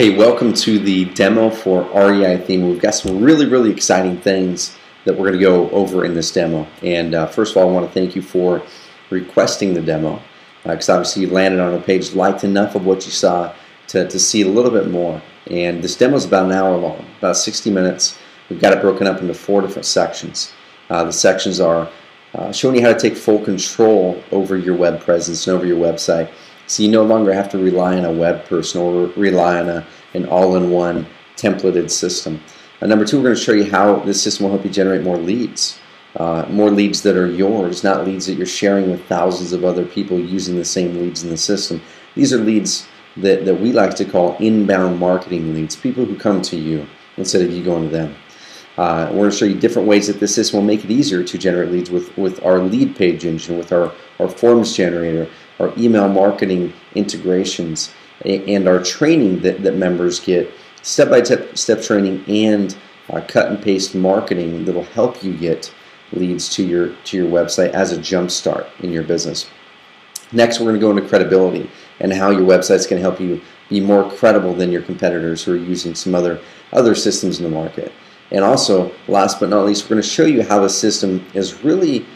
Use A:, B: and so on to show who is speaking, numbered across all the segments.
A: Hey, welcome to the demo for REItheme. We've got some really exciting things that we're going to go over in this demo. And first of all, I want to thank you for requesting the demo, because obviously you landed on a page, liked enough of what you saw to see a little bit more. And this demo is about an hour long, about 60 minutes. We've got it broken up into 4 different sections. The sections are showing you how to take full control over your web presence and over your website. So you no longer have to rely on a web person or rely on an all-in-one templated system. Number 2, we're going to show you how this system will help you generate more leads that are yours, not leads that you're sharing with thousands of other people using the same leads in the system. These are leads that we like to call inbound marketing leads, people who come to you instead of you going to them. We're going to show you different ways that this system will make it easier to generate leads with our lead page engine, with our forms generator, our email marketing integrations, and our training that members get, step-by-step training and cut and paste marketing that will help you get leads to your website as a jump start in your business. Next, we're going to go into credibility and how your website's going to help you be more credible than your competitors who are using some other systems in the market. And also, last but not least, we're going to show you how the system is really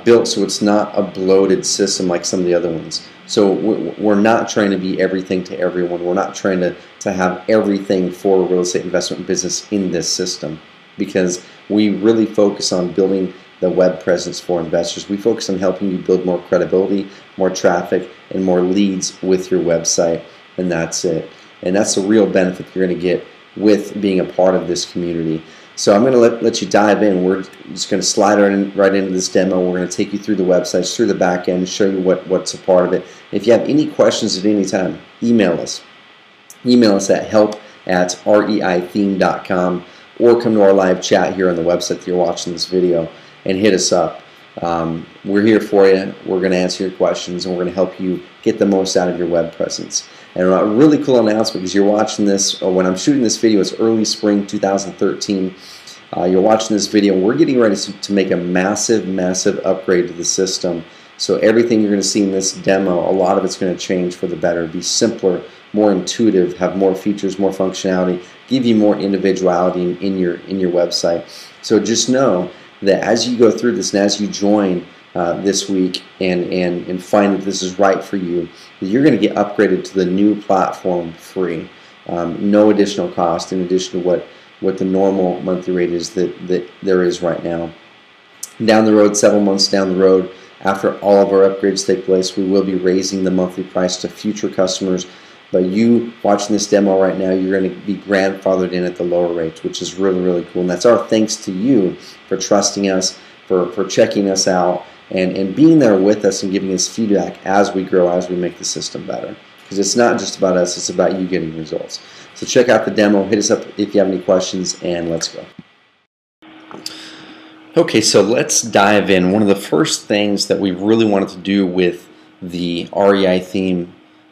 A: built so it's not a bloated system like some of the other ones. So we're not trying to be everything to everyone. We're not trying to have everything for a real estate investment business in this system, because we really focus on building the web presence for investors. We focus on helping you build more credibility, more traffic, and more leads with your website, and that's it. And that's the real benefit you're going to get with being a part of this community. So I'm going to let you dive in. We're just going to slide right into this demo. We're going to take you through the websites, through the back end, show you what's a part of it. If you have any questions at any time, email us. Email us at help@reitheme.com, or come to our live chat here on the website that you're watching this video and hit us up. We're here for you. We're going to answer your questions, and we're going to help you get the most out of your web presence. And a really cool announcement, because you're watching this, or when I'm shooting this video, it's early spring 2013. You're watching this video, and we're getting ready to make a massive upgrade to the system. So everything you're going to see in this demo, a lot of it's going to change for the better, be simpler, more intuitive, have more features, more functionality, give you more individuality in your website. So just know that as you go through this and as you join this week and find that this is right for you, that you're going to get upgraded to the new platform free. No additional cost in addition to what the normal monthly rate is that there is right now. Down the road, several months down the road, after all of our upgrades take place, we will be raising the monthly price to future customers. But you watching this demo right now, you're going to be grandfathered in at the lower rates, which is really cool. And that's our thanks to you for trusting us, for checking us out, and being there with us and giving us feedback as we grow, as we make the system better. Because it's not just about us, it's about you getting results. So check out the demo, hit us up if you have any questions, and let's go. Okay, so let's dive in. One of the first things that we really wanted to do with the REItheme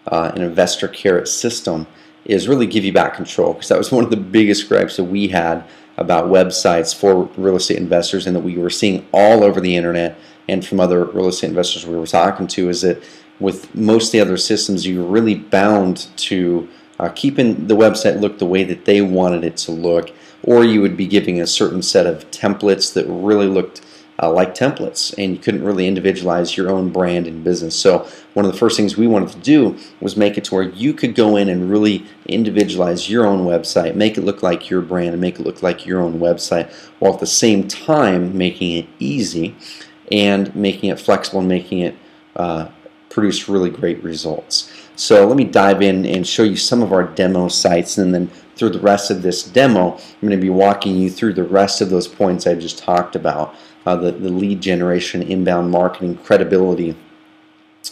A: and Investor Carrot system is really give you back control, because that was one of the biggest gripes that we had about websites for real estate investors, and that we were seeing all over the internet and from other real estate investors we were talking to, is that with most of the other systems, you're really bound to keeping the website look the way that they wanted it to look, or you would be giving a certain set of templates that really looked like templates, and you couldn't really individualize your own brand and business. So one of the first things we wanted to do was make it to where you could go in and really individualize your own website, make it look like your brand, and make it look like your own website, while at the same time making it easy and making it flexible and making it produce really great results. So let me dive in and show you some of our demo sites, and then through the rest of this demo, I'm going to be walking you through the rest of those points I just talked about. The lead generation, inbound marketing, credibility,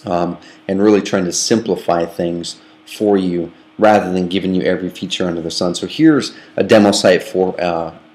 A: and really trying to simplify things for you rather than giving you every feature under the sun. So here's a demo site for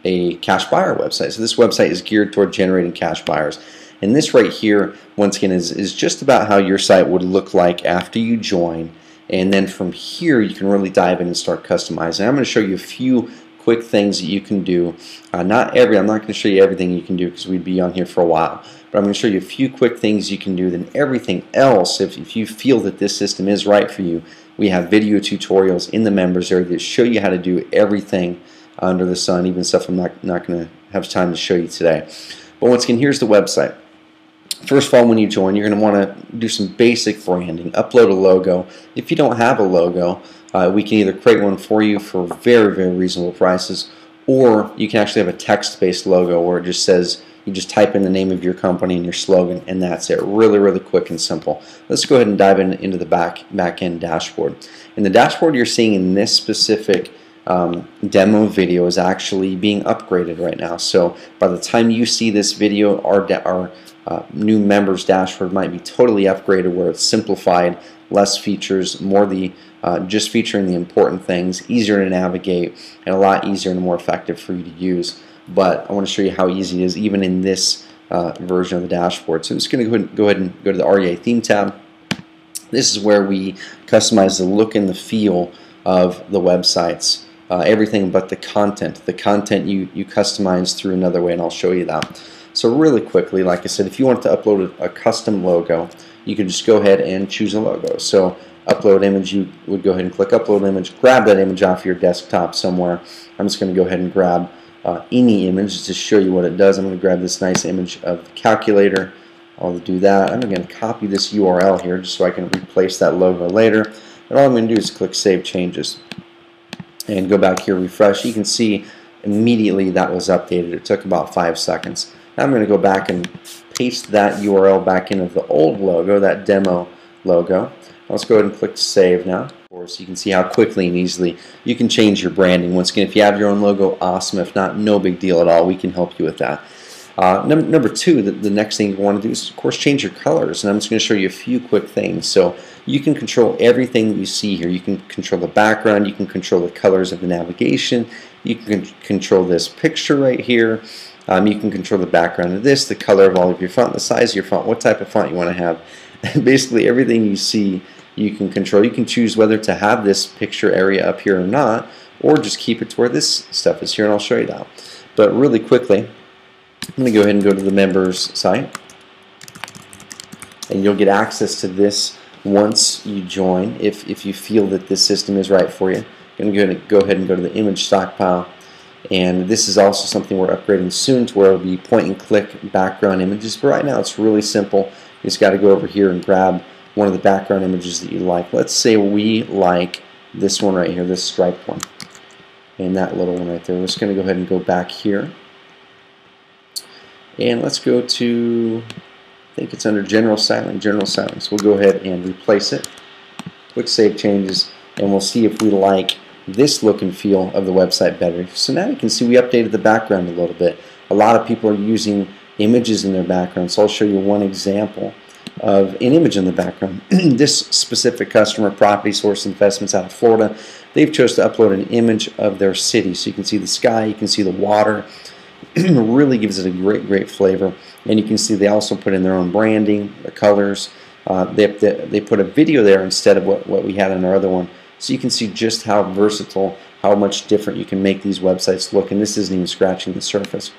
A: a cash buyer website. So this website is geared toward generating cash buyers. And this right here, once again, is just about how your site would look like after you join. And then from here, you can really dive in and start customizing. I'm going to show you a few quick things that you can do. I'm not going to show you everything you can do, because we'd be on here for a while. But I'm going to show you a few quick things you can do. Then everything else, if you feel that this system is right for you, We have video tutorials in the members area that show you how to do everything under the sun, even stuff I'm not going to have time to show you today. But once again, here's the website. First of all, when you join, you're going to want to do some basic branding, upload a logo. If you don't have a logo, we can either create one for you for very, very reasonable prices, or you can actually have a text-based logo where it just says, you just type in the name of your company and your slogan, and that's it. Really, really quick and simple. Let's go ahead and dive into the back-end dashboard. And the dashboard you're seeing in this specific demo video is actually being upgraded right now. So by the time you see this video, our new members dashboard might be totally upgraded, where it's simplified, less features, more just featuring the important things, easier to navigate, and a lot easier and more effective for you to use. But I want to show you how easy it is even in this version of the dashboard. So I'm just going to go ahead and go to the REitheme tab. This is where we customize the look and the feel of the websites. Everything but the content. The content you customize through another way, and I'll show you that. So really quickly, like I said, if you want to upload a custom logo, you can just go ahead and choose a logo. So upload image, you would go ahead and click upload image, grab that image off your desktop somewhere. I'm just going to go ahead and grab any image to show you what it does. I'm going to grab this nice image of the calculator. I'll do that. I'm going to copy this URL here just so I can replace that logo later. And all I'm going to do is click Save Changes and go back here, refresh. You can see immediately that was updated. It took about 5 seconds. Now I'm going to go back and paste that URL back into the old logo, that demo logo. Let's go ahead and click Save now. So you can see how quickly and easily you can change your branding. Once again, if you have your own logo, awesome. If not, no big deal at all. We can help you with that. Number two, the next thing you want to do is, of course, change your colors. And I'm just going to show you a few quick things. So you can control everything that you see here. You can control the background. You can control the colors of the navigation. You can control this picture right here. You can control the background of this, the color of all of your font, the size of your font, what type of font you want to have. Basically, everything you see you can control. You can choose whether to have this picture area up here or not, or just keep it to where this stuff is here, and I'll show you that. But really quickly, I'm going to go ahead and go to the members site, and you'll get access to this once you join if you feel that this system is right for you. I'm going to go ahead and go to the image stockpile, and this is also something we're upgrading soon to where it'll be point and click background images. But right now it's really simple. You just got to go over here and grab one of the background images that you like. Let's say we like this one right here, this striped one, and that little one right there. We're just going to go ahead and go back here, and let's go to, I think it's under General Styling. We'll go ahead and replace it. Click Save Changes, and we'll see if we like this look and feel of the website better. So now you can see we updated the background a little bit. A lot of people are using images in their background, so I'll show you one example of an image in the background. This specific customer, Property Source Investments out of Florida, they've chose to upload an image of their city. So you can see the sky, you can see the water. Really gives it a great flavor. And you can see they also put in their own branding, the colors. They put a video there instead of what we had in our other one. So you can see just how versatile, how much different you can make these websites look. And this isn't even scratching the surface.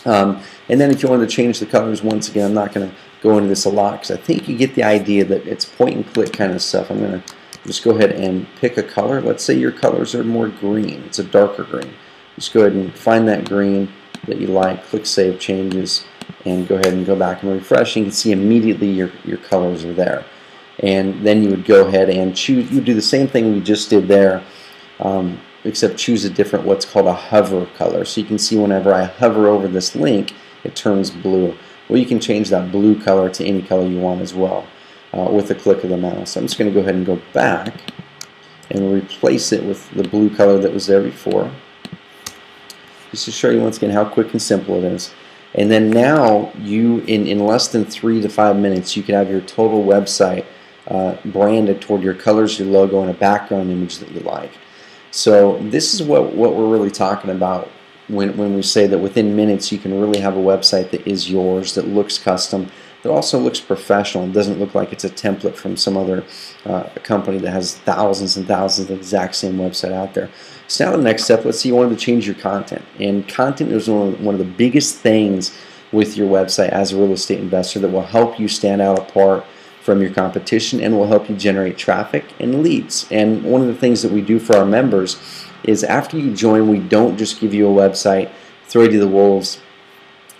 A: And then if you want to change the colors, once again, I'm not going to go into this a lot because I think you get the idea that it's point and click kind of stuff. I'm going to just go ahead and pick a color. Let's say your colors are more green. It's a darker green. Just go ahead and find that green that you like, click Save Changes, and go ahead and go back and refresh. You can see immediately your colors are there. And then you would go ahead and choose, you do the same thing we just did there, except choose a different, what's called a hover color. So you can see whenever I hover over this link, it turns blue. Well, you can change that blue color to any color you want as well with a click of the mouse. I'm just going to go ahead and go back and replace it with the blue color that was there before, just to show you once again how quick and simple it is. And then now you, in less than 3 to 5 minutes, you can have your total website branded toward your colors, your logo, and a background image that you like. So this is what we're really talking about when we say that within minutes you can really have a website that is yours, that looks custom, that also looks professional. It doesn't look like it's a template from some other company that has thousands and thousands of the exact same website out there. So now the next step, let's say you wanted to change your content. And content is one of the biggest things with your website as a real estate investor that will help you stand out apart from your competition, and will help you generate traffic and leads. And one of the things that we do for our members is after you join, we don't just give you a website, throw you to the wolves,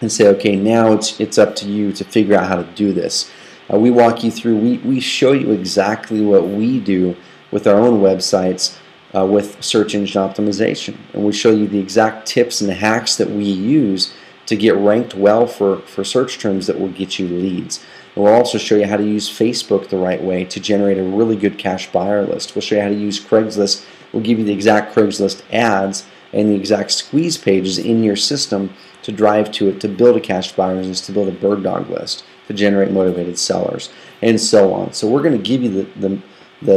A: and say, okay, now it's up to you to figure out how to do this. We walk you through, we show you exactly what we do with our own websites with search engine optimization. And we show you the exact tips and hacks that we use to get ranked well for search terms that will get you leads. And we'll also show you how to use Facebook the right way to generate a really good cash buyer list. We'll show you how to use Craigslist. We'll give you the exact Craigslist ads and the exact squeeze pages in your system to drive to it, to build a cash buyers list, to build a bird dog list, to generate motivated sellers, and so on. So we're going to give you the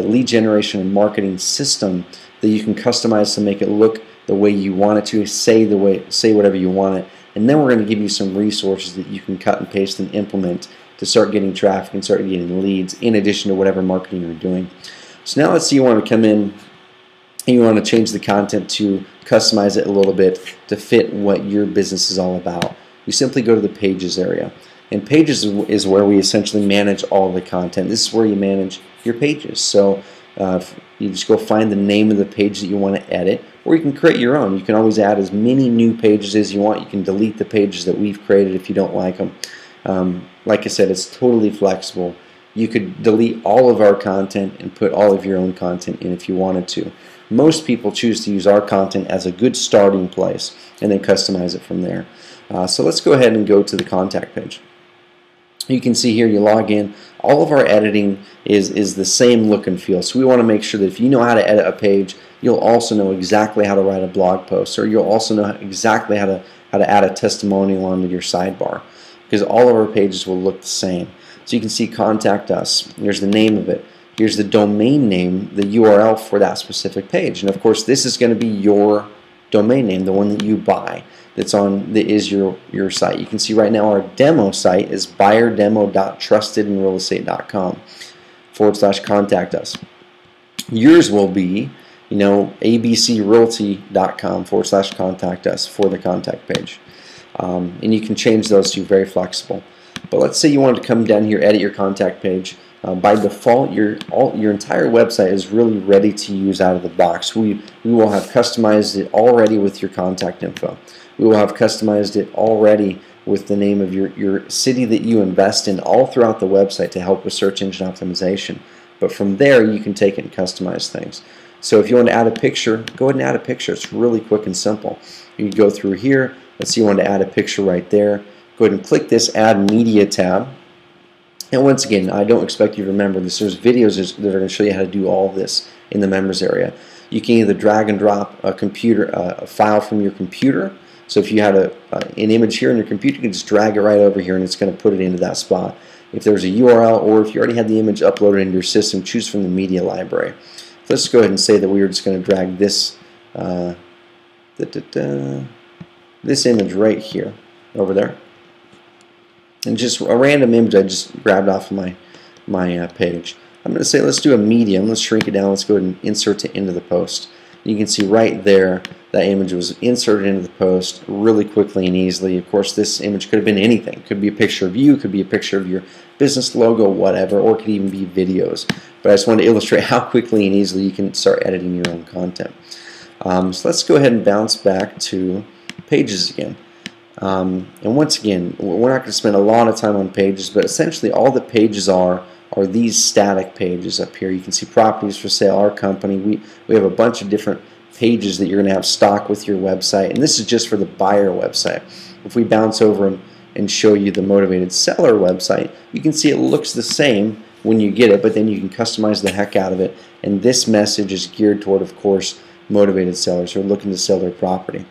A: lead generation and marketing system that you can customize to make it look the way you want it to, say whatever you want it, and then we're going to give you some resources that you can cut and paste and implement to start getting traffic and start getting leads in addition to whatever marketing you're doing. So now let's say you want to come in and you want to change the content to customize it a little bit to fit what your business is all about. You simply go to the Pages area. And Pages is where we essentially manage all the content. This is where you manage your pages. So you just go find the name of the page that you want to edit, or you can create your own. You can always add as many new pages as you want. You can delete the pages that we've created if you don't like them. Like I said, it's totally flexible. You could delete all of our content and put all of your own content in if you wanted to. Most people choose to use our content as a good starting place and then customize it from there. So let's go ahead and go to the contact page. You can see here, you log in, all of our editing is the same look and feel. So we want to make sure that if you know how to edit a page, you'll also know exactly how to write a blog post, or you'll also know exactly how to add a testimonial onto your sidebar, because all of our pages will look the same. So you can see contact us. Here's the name of it. Here's the domain name, the URL for that specific page. And of course, this is going to be your domain name, the one that you buy, that is your site. You can see right now our demo site is buyerdemo.trustedandrealestate.com/contact us. Yours will be, abcrealty.com/contact us for the contact page. And you can change those to very flexible. But let's say you wanted to come down here, edit your contact page. By default, your entire website is really ready to use out of the box. We will have customized it already with your contact info. We will have customized it already with the name of your city that you invest in all throughout the website to help with search engine optimization. But from there, you can take it and customize things. So if you want to add a picture, go ahead and add a picture. It's really quick and simple. You go through here. Let's say you want to add a picture right there. Go ahead and click this Add Media tab. And once again, I don't expect you to remember this. There's videos that are going to show you how to do all this in the members area. You can either drag and drop a file from your computer. So if you had an image here in your computer, you can just drag it right over here and it's going to put it into that spot. If there's a URL, or if you already had the image uploaded into your system, choose from the media library. So let's go ahead and say that we were just going to drag this this image right here over there. And just a random image I just grabbed off of my page. I'm going to say let's do a medium. Let's shrink it down. Let's go ahead and insert it into the post. You can see right there that image was inserted into the post really quickly and easily. Of course, this image could have been anything. It could be a picture of you, it could be a picture of your business logo, whatever, or it could even be videos. But I just wanted to illustrate how quickly and easily you can start editing your own content. So let's go ahead and bounce back to Pages again. And once again, we're not going to spend a lot of time on Pages, but essentially all the pages are these static pages up here. You can see properties for sale, our company. We have a bunch of different pages that you're going to have stock with your website, and this is just for the buyer website. If we bounce over and show you the motivated seller website, you can see it looks the same when you get it, but then you can customize the heck out of it, and this message is geared toward, of course, motivated sellers who are looking to sell their property.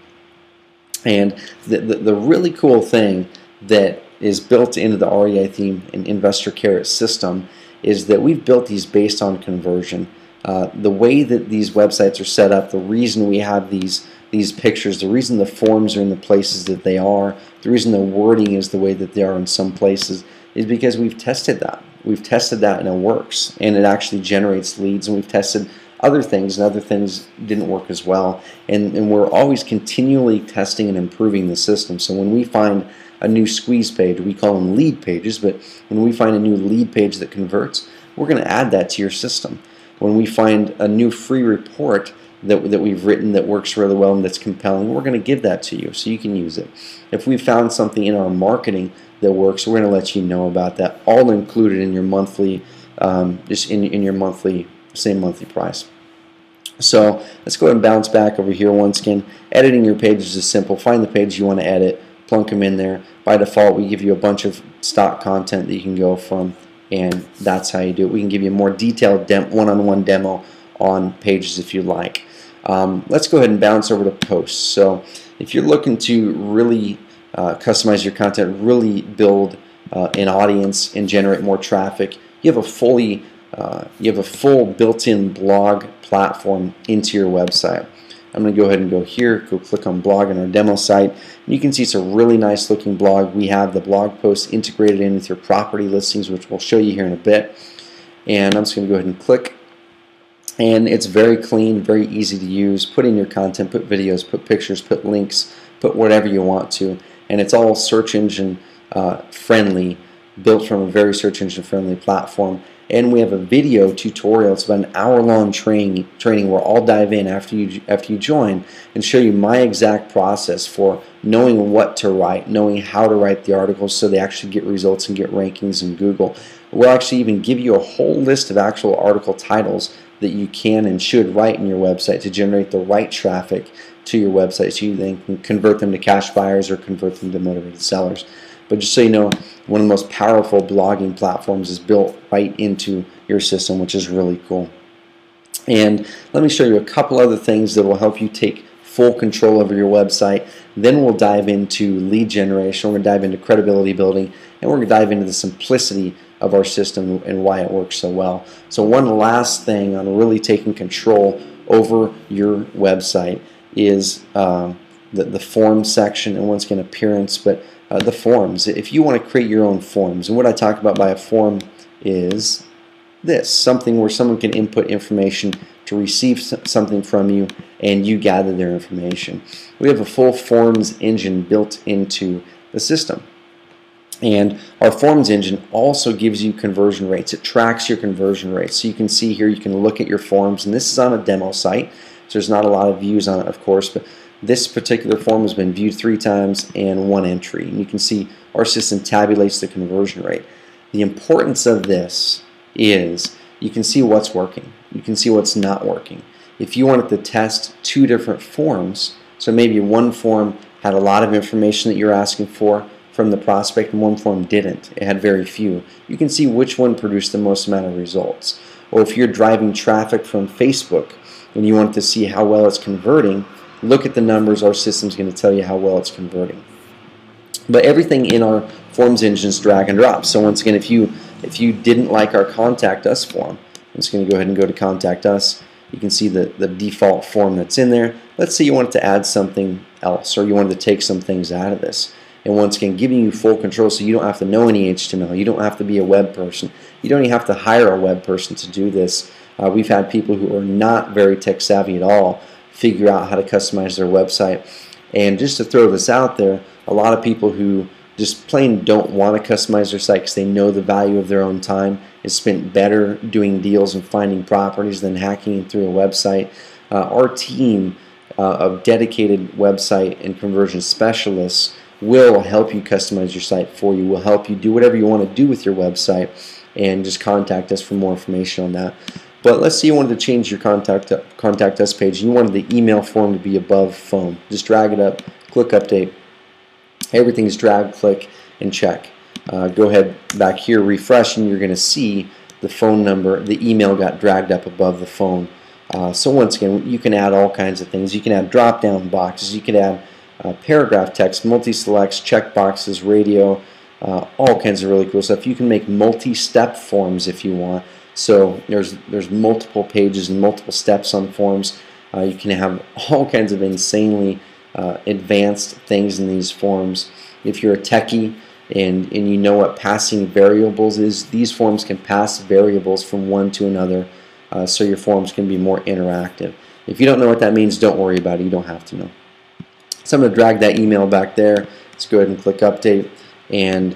A: And the really cool thing that is built into the REItheme and Investor Carrot system is that we've built these based on conversion. The way that these websites are set up, the reason we have these pictures, the reason the forms are in the places that they are, the reason the wording is the way that they are in some places is because we've tested that. We've tested that and it works, and it actually generates leads, and we've tested other things, and other things didn't work as well. And we're always continually testing and improving the system. So when we find a new squeeze page. We call them lead pages, but when we find a new lead page that converts, we're going to add that to your system. When we find a new free report that we've written that works really well and that's compelling, we're going to give that to you so you can use it. If we found something in our marketing that works, we're going to let you know about that, all included in your monthly, just in your monthly, same monthly price. So let's go ahead and bounce back over here once again. Editing your pages is simple. Find the page you want to edit, plunk them in there. By default, we give you a bunch of stock content that you can go from, and that's how you do it. We can give you a more detailed one-on-one demo on pages if you like. Let's go ahead and bounce over to posts. So if you're looking to really customize your content, really build an audience and generate more traffic, you have a full built-in blog platform into your website. I'm going to go ahead and go here, go click on blog on our demo site, and you can see it's a really nice looking blog. We have the blog posts integrated in with your property listings, which we'll show you here in a bit. And I'm just going to go ahead and click, and it's very clean, very easy to use. Put in your content, put videos, put pictures, put links, put whatever you want to, and it's all search engine friendly, built from a very search engine friendly platform. And we have a video tutorial. It's about an hour-long training where I'll dive in after you join and show you my exact process for knowing what to write, knowing how to write the articles so they actually get results and get rankings in Google. We'll actually even give you a whole list of actual article titles that you can and should write in your website to generate the right traffic to your website so you then can convert them to cash buyers or convert them to motivated sellers. But just so you know, one of the most powerful blogging platforms is built right into your system, which is really cool. And let me show you a couple other things that will help you take full control over your website. Then we'll dive into lead generation, we're going to dive into credibility building, and we're going to dive into the simplicity of our system and why it works so well. So one last thing on really taking control over your website is the forms section, and once again appearance, but the forms. If you want to create your own forms, and what I talk about by a form is this, something where someone can input information to receive something from you and you gather their information. We have a full forms engine built into the system. And our forms engine also gives you conversion rates. It tracks your conversion rates. So you can see here, you can look at your forms, and this is on a demo site, so there's not a lot of views on it, of course, but this particular form has been viewed 3 times and 1 entry. And you can see our system tabulates the conversion rate. The importance of this is you can see what's working. You can see what's not working. If you wanted to test 2 different forms, so maybe one form had a lot of information that you're asking for from the prospect and one form didn't, it had very few, you can see which one produced the most amount of results. Or if you're driving traffic from Facebook and you want to see how well it's converting, look at the numbers. Our system's going to tell you how well it's converting. But everything in our forms engine is drag and drop. So once again, if you didn't like our contact us form, I'm just going to go ahead and go to contact us. You can see the default form that's in there. Let's say you wanted to add something else, or you wanted to take some things out of this. And once again, giving you full control, so you don't have to know any HTML. You don't have to be a web person. You don't even have to hire a web person to do this. We've had people who are not very tech savvy at all figure out how to customize their website. And just to throw this out there, a lot of people who just plain don't want to customize their site because they know the value of their own time is spent better doing deals and finding properties than hacking through a website. Our team of dedicated website and conversion specialists will help you customize your site for you, will help you do whatever you want to do with your website, and just contact us for more information on that. But let's say you wanted to change your contact us page and you wanted the email form to be above phone. Just drag it up, click update. Everything's drag, click, and check. Go ahead back here, refresh, and you're going to see the phone number, the email got dragged up above the phone. So once again, you can add all kinds of things. You can add drop-down boxes. You can add paragraph text, multi-selects, check boxes, radio, all kinds of really cool stuff. You can make multi-step forms if you want. So there's multiple pages and multiple steps on forms. You can have all kinds of insanely advanced things in these forms. If you're a techie and you know what passing variables is, these forms can pass variables from one to another, so your forms can be more interactive. If you don't know what that means, don't worry about it. You don't have to know. So I'm going to drag that email back there. Let's go ahead and click update and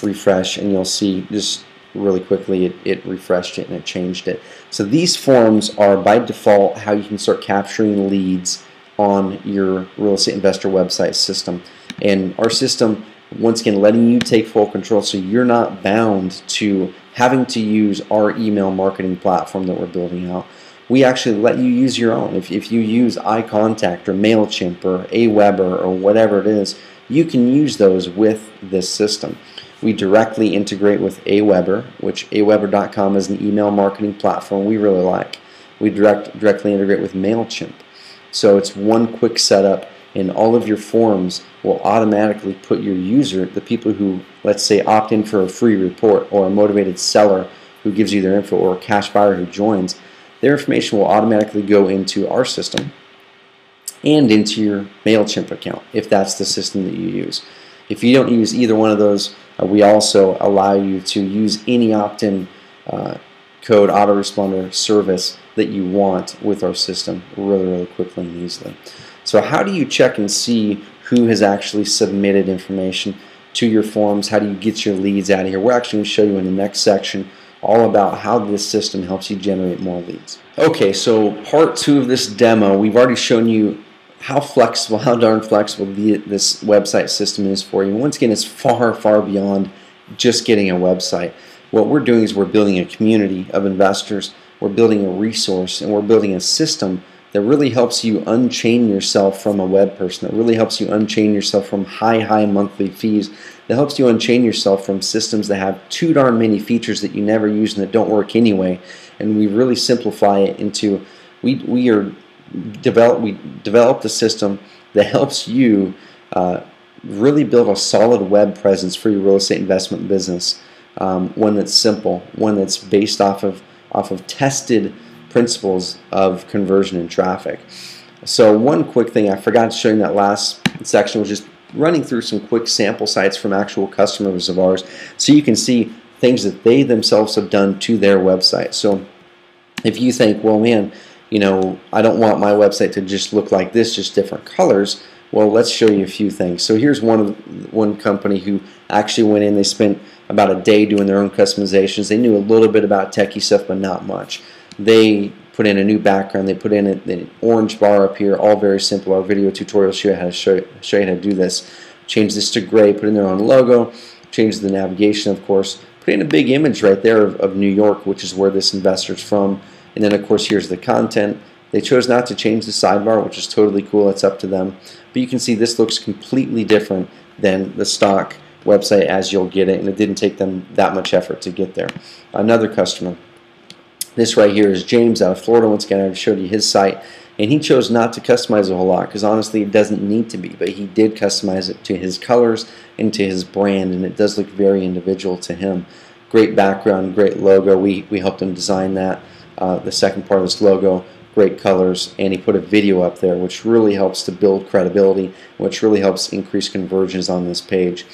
A: refresh, and you'll see just really quickly it refreshed it and it changed it. So these forms are by default how you can start capturing leads on your real estate investor website system. And our system, once again, letting you take full control, so you're not bound to having to use our email marketing platform that we're building out. We actually let you use your own. If you use iContact or MailChimp or Aweber or whatever it is, you can use those with this system. We directly integrate with Aweber, which aweber.com is an email marketing platform we really like. We directly integrate with MailChimp. So it's one quick setup, and all of your forms will automatically put your user, the people who, let's say, opt in for a free report, or a motivated seller who gives you their info, or a cash buyer who joins, their information will automatically go into our system and into your MailChimp account, if that's the system that you use. If you don't use either one of those, we also allow you to use any opt-in code autoresponder service that you want with our system really quickly and easily. So how do you check and see who has actually submitted information to your forms? How do you get your leads out of here? We're actually going to show you in the next section all about how this system helps you generate more leads. Okay, so part 2 of this demo, we've already shown you how flexible, how darn flexible this website system is for you. Once again, it's far beyond just getting a website. What we're doing is we're building a community of investors, we're building a resource, and we're building a system that really helps you unchain yourself from a web person, that really helps you unchain yourself from high monthly fees, that helps you unchain yourself from systems that have too darn many features that you never use and that don't work anyway. And we really simplify it into, we developed a system that helps you really build a solid web presence for your real estate investment business. One that's simple, one that's based off of tested principles of conversion and traffic. So one quick thing I forgot to show you in that last section was just running through some quick sample sites from actual customers of ours, so you can see things that they themselves have done to their website. So if you think, well, man, you know, I don't want my website to just look like this, just different colors. Well, let's show you a few things. So here's one company who actually went in. They spent about a day doing their own customizations. They knew a little bit about techie stuff, but not much. They put in a new background. They put in an orange bar up here, all very simple. Our video tutorial show you how to do this. Change this to gray, put in their own logo, change the navigation, of course. Put in a big image right there of New York, which is where this investor's from. And then, of course, here's the content. They chose not to change the sidebar, which is totally cool. It's up to them. But you can see this looks completely different than the stock website as you'll get it, and it didn't take them that much effort to get there. Another customer. This right here is James out of Florida. Once again, I showed you his site, and he chose not to customize a whole lot because honestly it doesn't need to be, but he did customize it to his colors and to his brand, and it does look very individual to him. Great background, great logo. We helped him design that. The second part of this logo, great colors, and he put a video up there, which really helps to build credibility, which really helps increase conversions on this page.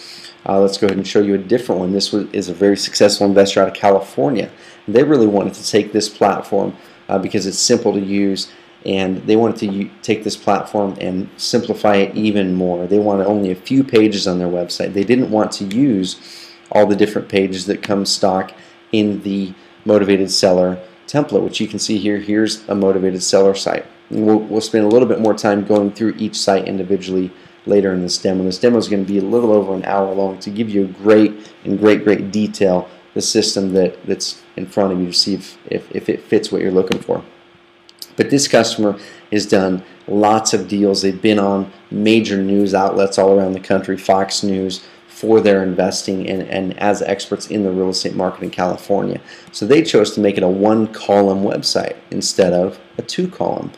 A: Let's go ahead and show you a different one. This is a very successful investor out of California. They really wanted to take this platform because it's simple to use, and they wanted to take this platform and simplify it even more. They wanted only a few pages on their website. They didn't want to use all the different pages that come stock in the motivated seller template, which you can see here. Here's a motivated seller site. And we'll spend a little bit more time going through each site individually later in this demo. This demo is going to be a little over an hour long to give you a great detail the system that's in front of you to see if it fits what you're looking for. But this customer has done lots of deals. They've been on major news outlets all around the country, Fox News, for their investing and as experts in the real estate market in California. So they chose to make it a one-column website instead of a two-column.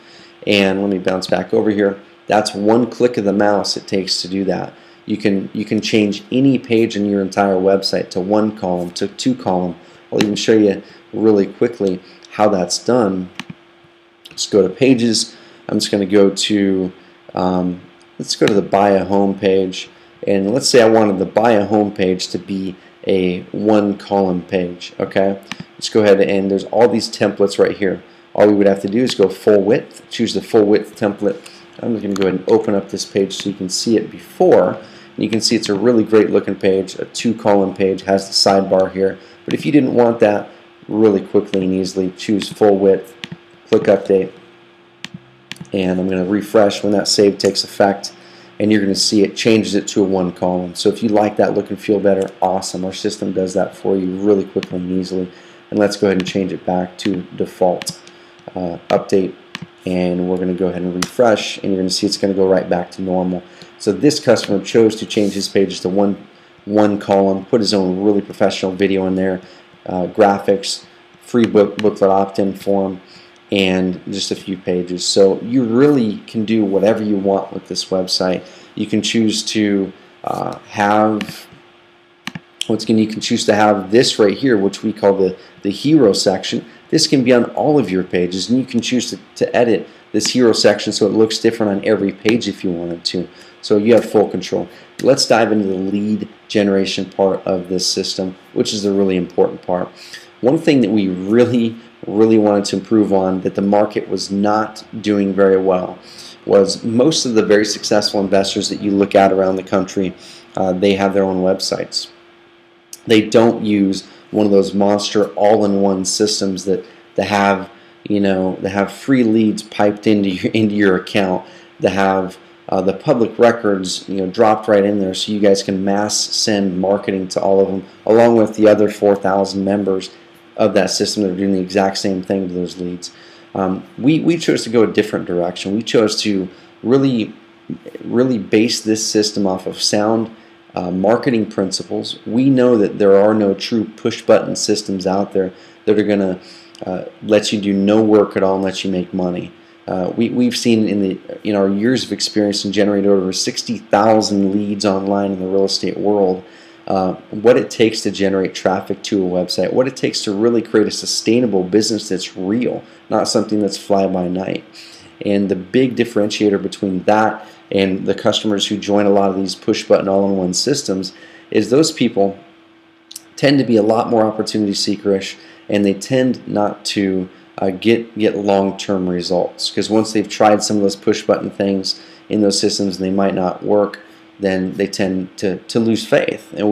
A: And let me bounce back over here. That's one click of the mouse it takes to do that. You can change any page in your entire website to one column, to two column. I'll even show you really quickly how that's done. Let's go to pages. I'm just going to go to let's go to the buy a home page, and let's say I wanted the buy a home page to be a one column page. Okay, let's go ahead, and there's all these templates right here. All we would have to do is go full width, choose the full width template. I'm going to go ahead and open up this page so you can see it before, And you can see it's a really great looking page, a 2-column page, has the sidebar here. But if you didn't want that, really quickly and easily choose full width, click update, and I'm going to refresh when that save takes effect, and you're going to see it changes it to a 1-column. So if you like that look and feel better, awesome. Our system does that for you really quickly and easily. And let's go ahead and change it back to default. Update, and we're going to go ahead and refresh, and you're going to see it's going to go right back to normal. So this customer chose to change his pages to one column, put his own really professional video in there, graphics, free booklet opt-in form, and just a few pages. So you really can do whatever you want with this website. You can choose to you can choose to have this right here, which we call the hero section. This can be on all of your pages, and you can choose to edit this hero section so it looks different on every page if you wanted to. So you have full control. Let's dive into the lead generation part of this system, which is the really important part. One thing that we really wanted to improve on that the market was not doing very well was most of the very successful investors that you look at around the country, they have their own websites. They don't use one of those monster all-in-one systems that have free leads piped into your account, that have the public records dropped right in there, so you guys can mass send marketing to all of them, along with the other 4,000 members of that system that are doing the exact same thing to those leads. We chose to go a different direction. We chose to really base this system off of sound marketing principles. We know that there are no true push-button systems out there that are going to let you do no work at all and let you make money. We've seen in our years of experience and generated over 60,000 leads online in the real estate world, what it takes to generate traffic to a website, what it takes to really create a sustainable business that's real, not something that's fly-by-night. And the big differentiator between that and the customers who join a lot of these push-button all-in-one systems is those people tend to be a lot more opportunity seekerish, and they tend not to get long-term results, because once they've tried some of those push-button things in those systems and they might not work, then they tend to lose faith. And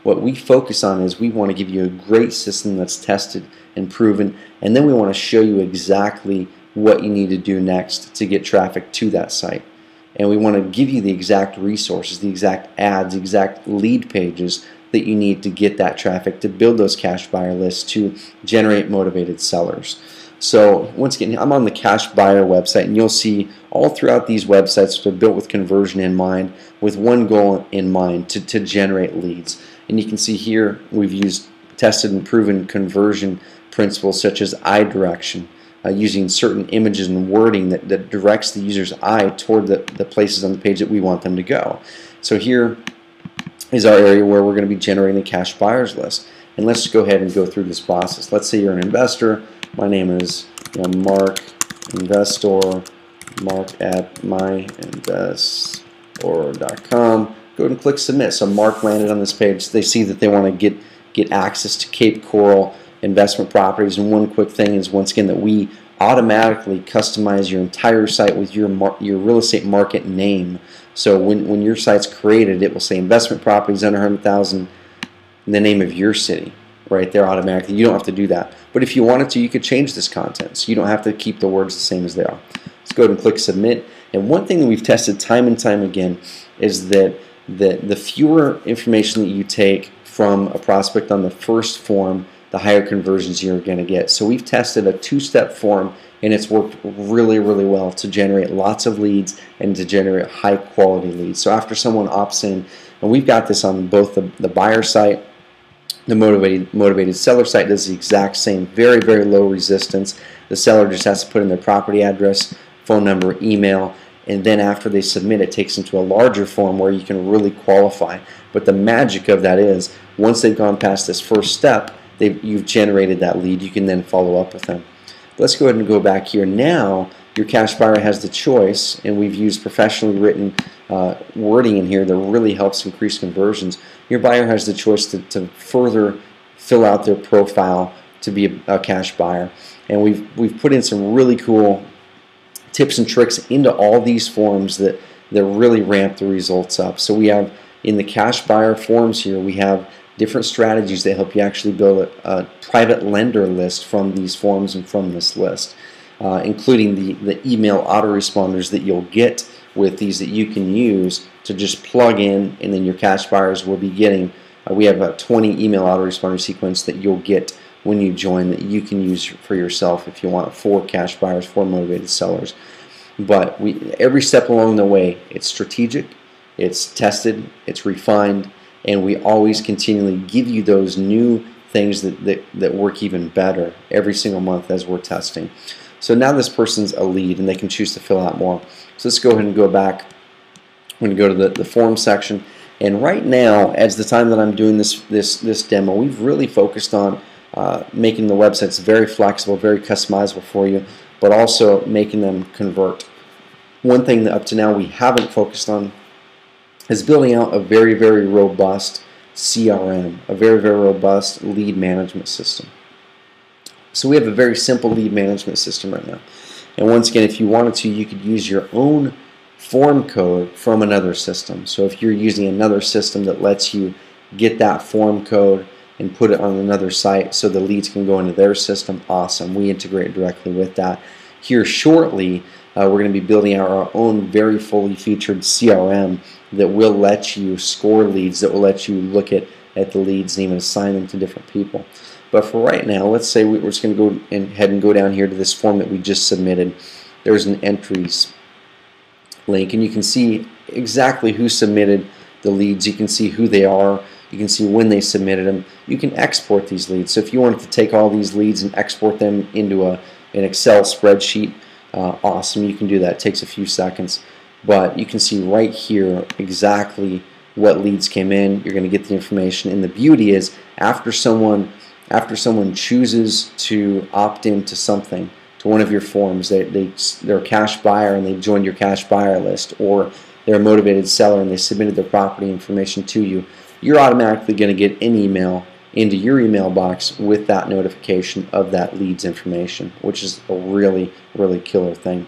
A: what we focus on is we want to give you a great system that's tested and proven, and then we want to show you exactly what you need to do next to get traffic to that site. And we want to give you the exact resources, the exact ads, the exact lead pages that you need to get that traffic, to build those cash buyer lists, to generate motivated sellers. So once again, I'm on the cash buyer website, and you'll see all throughout these websites they're built with conversion in mind, with one goal in mind, to generate leads. And you can see here we've used tested and proven conversion principles such as eye direction, using certain images and wording that directs the user's eye toward the places on the page that we want them to go. So here is our area where we're going to be generating the cash buyers list. And let's go ahead and go through this process. Let's say you're an investor. My name is Mark Investor, Mark at myinvestor.com. Go ahead and click submit. So Mark landed on this page. They see that they want to get access to Cape Coral investment properties. And one quick thing is, once again, that we automatically customize your entire site with your real estate market name. So when your site's created, it will say investment properties under 100,000, the name of your city right there automatically. You don't have to do that. But if you wanted to, you could change this content. So you don't have to keep the words the same as they are. Let's go ahead and click submit. And one thing that we've tested time and time again is that the fewer information that you take from a prospect on the first form, the higher conversions you're going to get. So we've tested a 2-step form, and it's worked really well to generate lots of leads and to generate high quality leads. So after someone opts in, and we've got this on both the buyer site, the motivated seller site does the exact same, very low resistance. The seller just has to put in their property address, phone number, email, and then after they submit, it takes them to a larger form where you can really qualify. But the magic of that is, once they've gone past this first step, you've generated that lead. You can then follow up with them. Let's go ahead and go back here. Now your cash buyer has the choice, and we've used professionally written wording in here that really helps increase conversions. Your buyer has the choice to further fill out their profile to be a cash buyer, and we've put in some really cool tips and tricks into all these forms that that really ramp the results up. So we have in the cash buyer forms here, we have different strategies that help you actually build a private lender list from these forms and from this list, including the email autoresponders that you'll get with these that you can use to just plug in, and then your cash buyers will be getting. We have a 20 email autoresponder sequence that you'll get when you join that you can use for yourself if you want, for cash buyers, for motivated sellers. But every step along the way, it's strategic, it's tested, it's refined, and we always continually give you those new things that work even better every single month as we're testing. So now this person's a lead and they can choose to fill out more. So let's go ahead and go back. I'm going to go to the form section. And right now, as the time that I'm doing this demo, we've really focused on making the websites very flexible, very customizable for you, but also making them convert. One thing that up to now we haven't focused on is building out a very, very robust CRM, a very, very robust lead management system. So we have a very simple lead management system right now. And once again, if you wanted to, you could use your own form code from another system. So if you're using another system that lets you get that form code and put it on another site so the leads can go into their system, awesome. We integrate directly with that. Here shortly, we're going to be building out our own very fully featured CRM that will let you score leads, that will let you look at the leads and even assign them to different people. But for right now, let's say we're just going to go ahead and go down here to this form that we just submitted. There's an entries link, and you can see exactly who submitted the leads. You can see who they are. You can see when they submitted them. You can export these leads. So if you wanted to take all these leads and export them into an Excel spreadsheet, awesome, you can do that. It takes a few seconds. But you can see right here exactly what leads came in. You're going to get the information. And the beauty is after someone chooses to opt into something, to one of your forms, they're a cash buyer and they've joined your cash buyer list, or they're a motivated seller and they submitted their property information to you, you're automatically going to get an email into your email box with that notification of that lead's information, which is a really, really killer thing.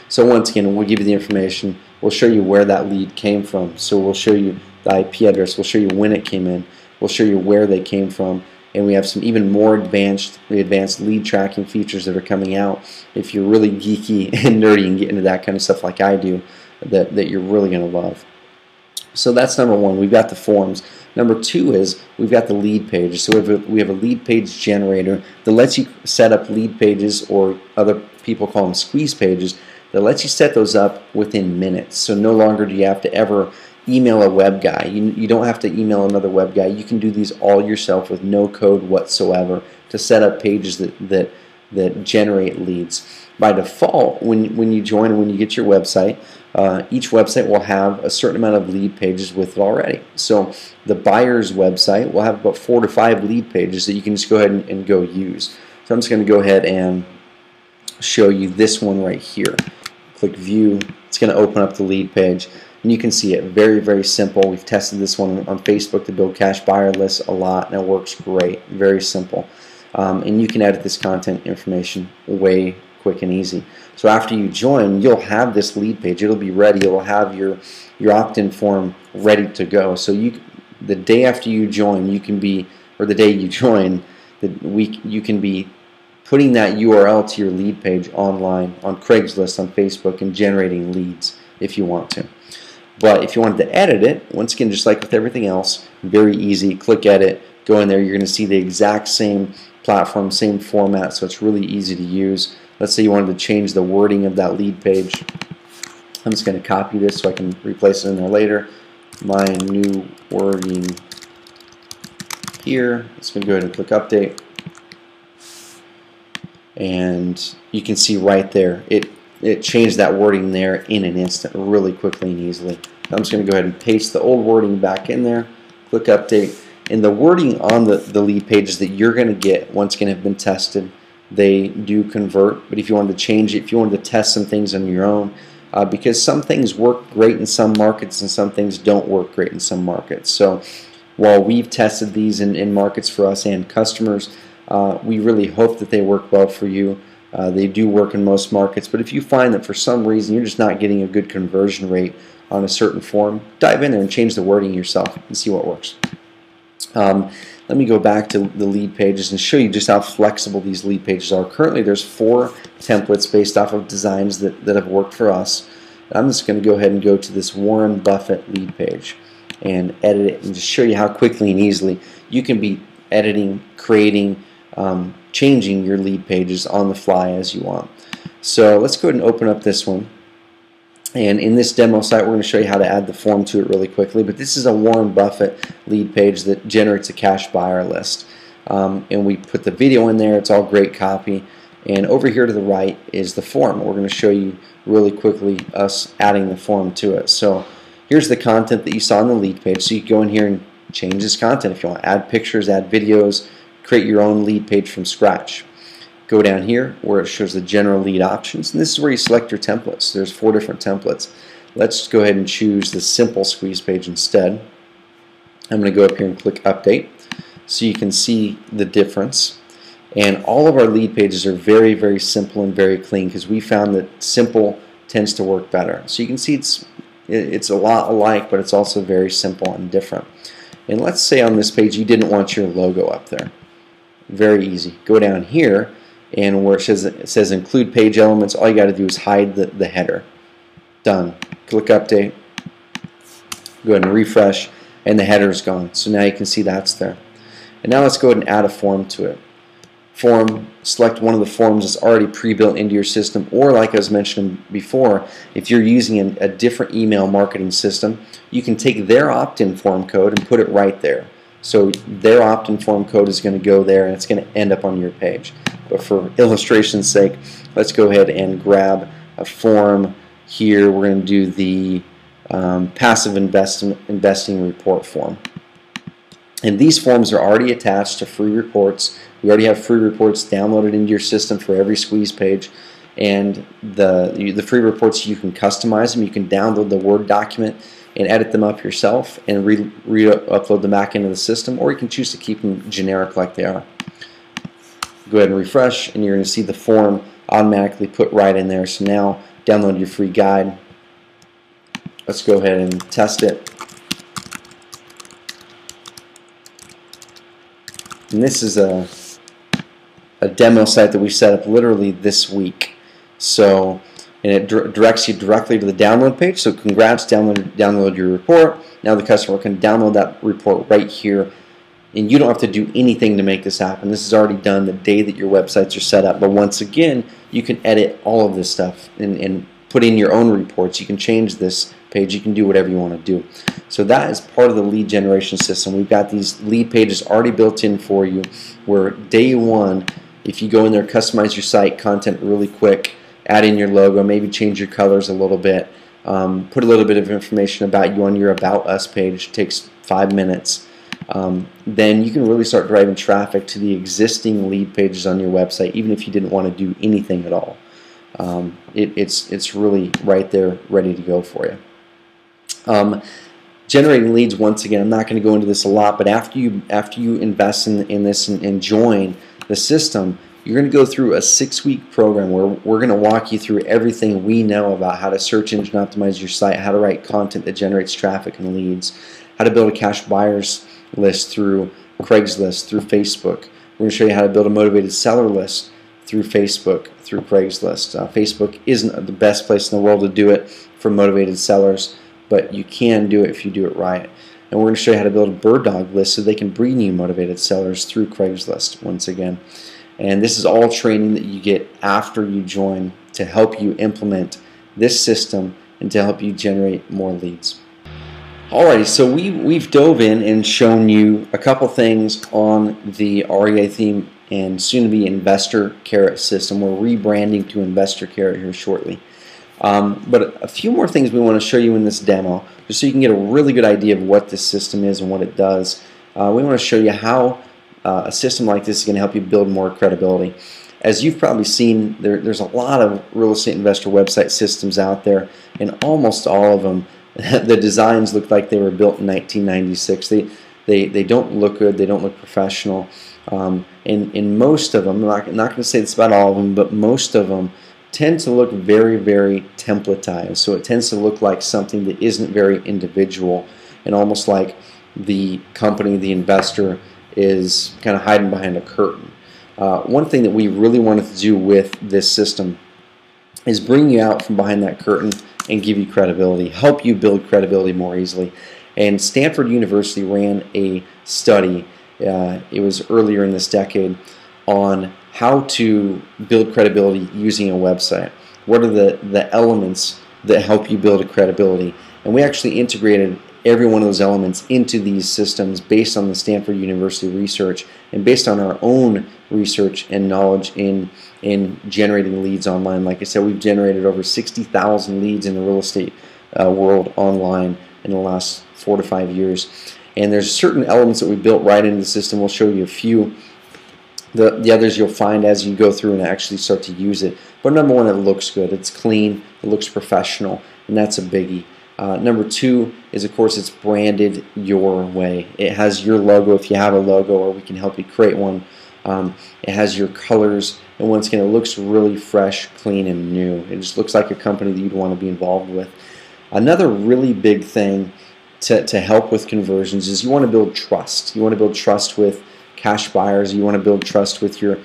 A: So once again, we'll give you the information. We'll show you where that lead came from. So we'll show you the IP address. We'll show you when it came in. We'll show you where they came from. And we have some even more advanced lead tracking features that are coming out. If you're really geeky and nerdy and get into that kind of stuff like I do, that you're really going to love. So that's number one. We've got the forms. Number two is we've got the lead pages. So we have a lead page generator that lets you set up lead pages, or other people call them squeeze pages, that lets you set those up within minutes. So no longer do you have to ever email a web guy. You don't have to email another web guy. You can do these all yourself with no code whatsoever to set up pages that generate leads. By default, when you join and when you get your website, each website will have a certain amount of lead pages with it already. So the buyer's website will have about 4 to 5 lead pages that you can just go ahead and go use. So I'm just going to go ahead and show you this one right here. Click View. It's going to open up the lead page. And you can see it, very, very simple. We've tested this one on Facebook to build cash buyer lists a lot, and it works great. Very simple. And you can edit this content information way quick and easy. So after you join, you'll have this lead page. It'll be ready. It'll have your opt-in form ready to go. So the day after you join, you can be, or the day you join, you can be putting that URL to your lead page online, on Craigslist, on Facebook, and generating leads if you want to. But if you wanted to edit it, once again, just like with everything else, very easy. Click Edit, go in there. You're going to see the exact same platform, same format, so it's really easy to use. Let's say you wanted to change the wording of that lead page. I'm just going to copy this so I can replace it in there later. My new wording here. Just going to go ahead and click Update. And you can see right there, it changed that wording there in an instant, really quickly and easily. I'm just going to go ahead and paste the old wording back in there, click Update, and the wording on the lead pages that you're going to get, once again, have been tested. They do convert, but if you wanted to change it, if you wanted to test some things on your own, because some things work great in some markets and some things don't work great in some markets. So while we've tested these in markets for us and customers, we really hope that they work well for you. They do work in most markets, but if you find that for some reason you're just not getting a good conversion rate on a certain form, dive in there and change the wording yourself and see what works. Let me go back to the lead pages and show you just how flexible these lead pages are. Currently there's 4 templates based off of designs that have worked for us. I'm just going to go ahead and go to this Warren Buffett lead page and edit it and just show you how quickly and easily you can be editing, creating, changing your lead pages on the fly as you want. So let's go ahead and open up this one. And in this demo site, we're going to show you how to add the form to it really quickly. But this is a Warren Buffett lead page that generates a cash buyer list. And we put the video in there. It's all great copy. And over here to the right is the form. We're going to show you really quickly us adding the form to it. So here's the content that you saw on the lead page. So you can go in here and change this content if you want. Add pictures, add videos, create your own lead page from scratch. Go down here where it shows the general lead options, and this is where you select your templates. There's 4 different templates. Let's go ahead and choose the simple squeeze page instead. I'm going to go up here and click update so you can see the difference. And all of our lead pages are very, very simple and very clean because we found that simple tends to work better. So you can see it's a lot alike, but it's also very simple and different. And let's say on this page you didn't want your logo up there. Very easy. Go down here, and where it says include page elements, all you got to do is hide the header. Done. Click update. Go ahead and refresh, and the header is gone. So now you can see that's there. And now let's go ahead and add a form to it. Form, select one of the forms that's already pre-built into your system, or like I was mentioning before, if you're using a different email marketing system, you can take their opt-in form code and put it right there. So their opt-in form code is going to go there and it's going to end up on your page. But for illustration's sake, let's go ahead and grab a form here. We're going to do the passive investing report form. And these forms are already attached to free reports. We already have free reports downloaded into your system for every squeeze page. And the free reports, you can customize them. You can download the Word document and edit them up yourself and re-upload them back into the system, or you can choose to keep them generic like they are. Go ahead and refresh, and you're going to see the form automatically put right in there. So now download your free guide. Let's go ahead and test it. And this is a demo site that we set up literally this week. So, and it directs you directly to the download page. So congrats, download your report. Now the customer can download that report right here, and you don't have to do anything to make this happen. This is already done the day that your websites are set up. But once again, you can edit all of this stuff and put in your own reports. You can change this page. You can do whatever you want to do. So that is part of the lead generation system. We've got these lead pages already built in for you, where day one, if you go in there, customize your site content really quick, add in your logo, maybe change your colors a little bit, put a little bit of information about you on your About Us page. It takes 5 minutes. Then you can really start driving traffic to the existing lead pages on your website, even if you didn't want to do anything at all. It's really right there, ready to go for you. Generating leads, once again, I'm not going to go into this a lot, but after you invest in this and join the system, you're going to go through a 6-week program where we're going to walk you through everything we know about how to search engine optimize your site, how to write content that generates traffic and leads, how to build a cash buyers list through Craigslist, through Facebook. We're going to show you how to build a motivated seller list through Facebook, through Craigslist. Facebook isn't the best place in the world to do it for motivated sellers, but you can do it if you do it right. And we're going to show you how to build a bird dog list so they can bring you motivated sellers through Craigslist once again. And this is all training that you get after you join to help you implement this system and to help you generate more leads. Alrighty, so we've dove in and shown you a couple things on the REItheme and soon-to-be Investor Carrot system. We're rebranding to Investor Carrot here shortly. But a few more things we want to show you in this demo, just so you can get a really good idea of what this system is and what it does. We want to show you how a system like this is going to help you build more credibility. As you've probably seen, there's a lot of real estate investor website systems out there, and almost all of them, the designs look like they were built in 1996. They don't look good. They don't look professional. And most of them, I'm not going to say it's about all of them, but most of them tend to look very, very templatized. So it tends to look like something that isn't very individual, and almost like the company, the investor, is kind of hiding behind a curtain. One thing that we really wanted to do with this system is bring you out from behind that curtain and give you credibility, help you build credibility more easily. And Stanford University ran a study, it was earlier in this decade, on how to build credibility using a website. What are the elements that help you build a credibility? And we actually integrated every one of those elements into these systems based on the Stanford University research and based on our own research and knowledge in generating leads online. Like I said, we've generated over 60,000 leads in the real estate world online in the last 4 to 5 years. And there's certain elements that we built right into the system. We'll show you a few. The others you'll find as you go through and actually start to use it. But number one, it looks good. It's clean. It looks professional. And that's a biggie. Number two is, of course, it's branded your way. It has your logo if you have a logo, or we can help you create one. It has your colors, and once again, it looks really fresh, clean, and new. It just looks like a company that you'd want to be involved with. Another really big thing to help with conversions is you want to build trust. You want to build trust with cash buyers. You want to build trust with your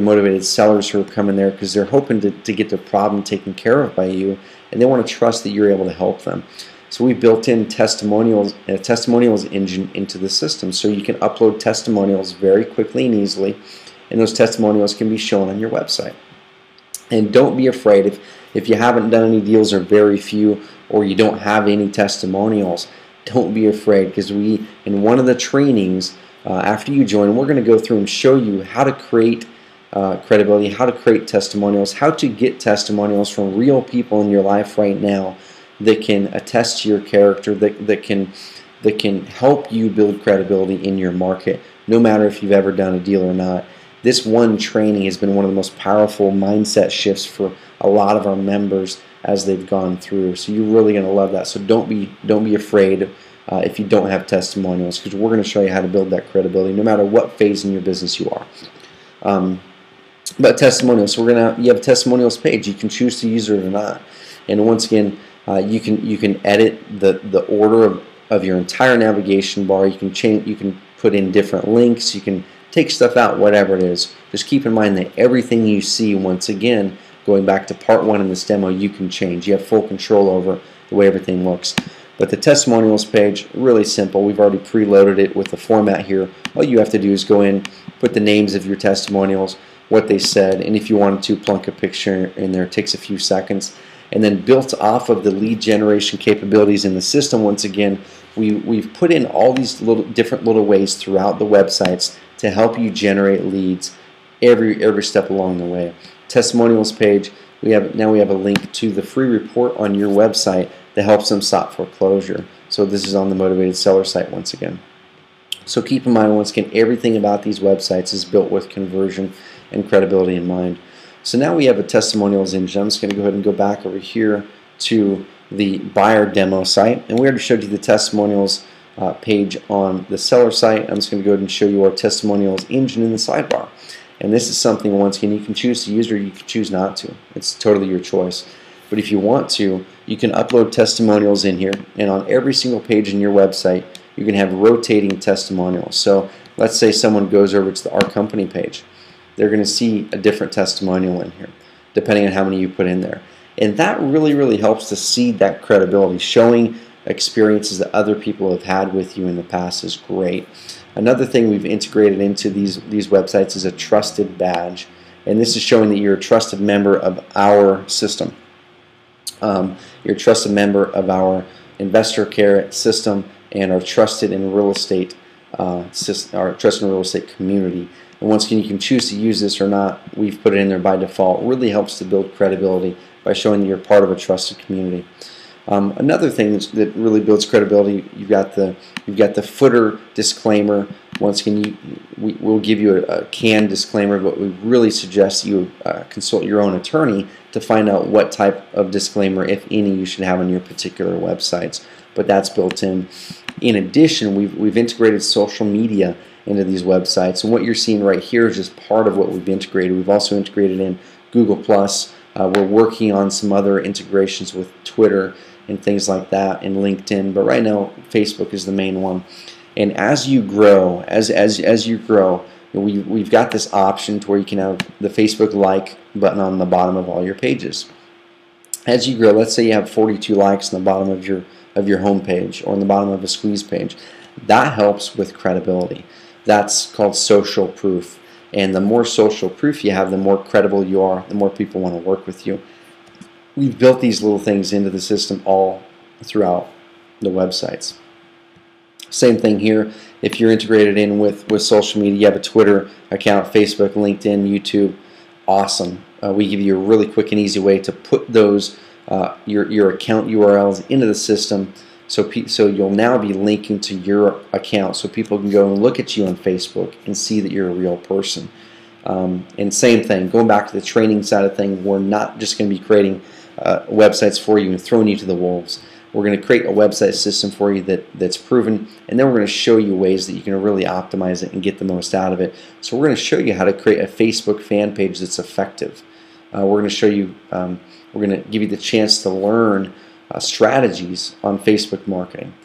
A: motivated sellers who are coming there because they're hoping to get their problem taken care of by you, and they want to trust that you're able to help them. So we built in testimonials, a testimonials engine into the system, so you can upload testimonials very quickly and easily, and those testimonials can be shown on your website. And don't be afraid if you haven't done any deals, or very few, or you don't have any testimonials. Don't be afraid, because we, in one of the trainings after you join, we're going to go through and show you how to create credibility, how to create testimonials, how to get testimonials from real people in your life right now that can attest to your character, that can help you build credibility in your market, no matter if you've ever done a deal or not. This one training has been one of the most powerful mindset shifts for a lot of our members as they've gone through. So you're really going to love that. So don't be afraid if you don't have testimonials, because we're going to show you how to build that credibility no matter what phase in your business you are. But testimonials, so you have a testimonials page. You can choose to use it or not. And once again, you can edit the order of your entire navigation bar. You can change. You can put in different links. You can take stuff out, whatever it is. Just keep in mind that everything you see, once again, going back to part one in this demo, you can change. You have full control over the way everything looks. But the testimonials page, really simple. We've already preloaded it with the format here. All you have to do is go in, put the names of your testimonials, what they said, and if you wanted to, plunk a picture in there. It takes a few seconds. And then built off of the lead generation capabilities in the system, once again, we've put in all these different little ways throughout the websites to help you generate leads every step along the way. Testimonials page, now we have a link to the free report on your website that helps them stop foreclosure. So this is on the Motivated Seller site once again. So keep in mind, once again, everything about these websites is built with conversion and credibility in mind. So now we have a testimonials engine. I'm just going to go ahead and go back over here to the buyer demo site, and we already showed you the testimonials page on the seller site. I'm just going to go ahead and show you our testimonials engine in the sidebar. And this is something, once again, you can choose to use or you can choose not to. It's totally your choice. But if you want to, you can upload testimonials in here, and on every single page in your website, you can have rotating testimonials. So let's say someone goes over to the Our Company page. They're going to see a different testimonial in here, depending on how many you put in there. And that really helps to seed that credibility. Showing experiences that other people have had with you in the past is great. Another thing we've integrated into these websites is a trusted badge. And this is showing that you're a trusted member of our system. You're a trusted member of our investor care system and our trusted in real estate community. And once again, you can choose to use this or not. We've put it in there by default. It really helps to build credibility by showing that you're part of a trusted community. Another thing that really builds credibility, you've got the footer disclaimer. Once again, we'll give you a canned disclaimer, but we really suggest you consult your own attorney to find out what type of disclaimer, if any, you should have on your particular websites. But that's built in. In addition, we've integrated social media into these websites. And what you're seeing right here is just part of what we've integrated. We've also integrated in Google+. We're working on some other integrations with Twitter and things like that, and LinkedIn, but right now Facebook is the main one. And as you grow, as you grow, we've got this option to where you can have the Facebook like button on the bottom of all your pages. As you grow, let's say you have 42 likes on the bottom of your home page or on the bottom of a squeeze page. That helps with credibility. That's called social proof. And the more social proof you have, the more credible you are, the more people want to work with you. We've built these little things into the system all throughout the websites. Same thing here. If you're integrated in with social media, you have a Twitter account, Facebook, LinkedIn, YouTube, awesome. We give you a really quick and easy way to put those your account URLs into the system, so you'll now be linking to your account, so people can go and look at you on Facebook and see that you're a real person. And same thing, going back to the training side of things, we're not just going to be creating websites for you and throwing you to the wolves. We're going to create a website system for you that's proven, and then we're going to show you ways that you can really optimize it and get the most out of it. So we're going to show you how to create a Facebook fan page that's effective. We're going to show you, we're going to give you the chance to learn strategies on Facebook marketing.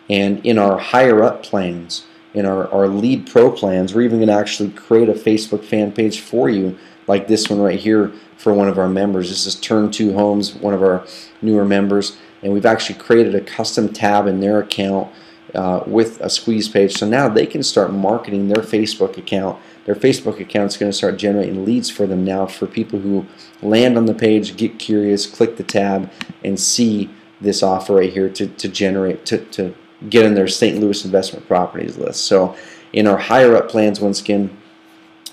A: And in our higher up plans, in our Lead Pro plans, we're even going to actually create a Facebook fan page for you, like this one right here for one of our members. This is Turn 2 Homes, one of our newer members. And we've actually created a custom tab in their account with a squeeze page. So now they can start marketing their Facebook account. Their Facebook account is going to start generating leads for them now, for people who land on the page, get curious, click the tab, and see this offer right here to get in their St. Louis investment properties list. So in our higher up plans, once again,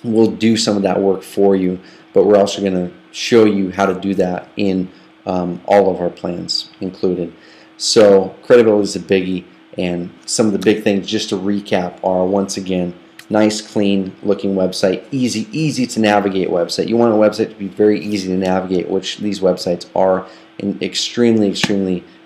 A: we'll do some of that work for you, but we're also going to show you how to do that in all of our plans included. So credibility is a biggie, and some of the big things, just to recap, are, once again, nice, clean looking website, easy to navigate website. You want a website to be very easy to navigate, which these websites are, and extremely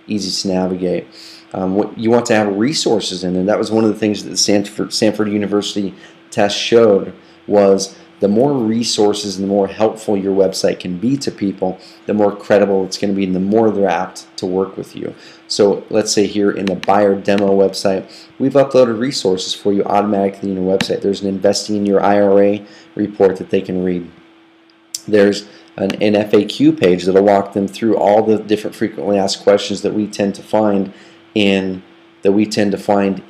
A: easy to navigate. What you want to have resources in, and that was one of the things that the Stanford University test showed, was the more resources and the more helpful your website can be to people, the more credible it's going to be and the more they're apt to work with you. So let's say here in the buyer demo website, we've uploaded resources for you automatically in your website. There's an Investing in Your IRA report that they can read. There's an FAQ page that'll walk them through all the different frequently asked questions that we tend to find in the wholesaling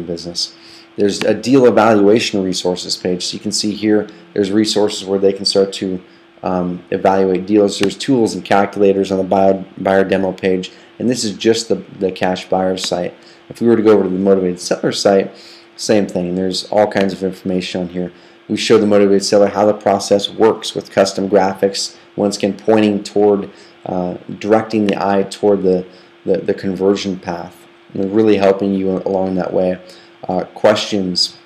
A: business. There's a deal evaluation resources page. So you can see here there's resources where they can start to evaluate deals. There's tools and calculators on the buyer demo page, and this is just the cash buyer site. If we were to go over to the motivated seller site, same thing. There's all kinds of information on here. We show the motivated seller how the process works with custom graphics, once again pointing toward, directing the eye toward the conversion path, and really helping you along that way. Questions,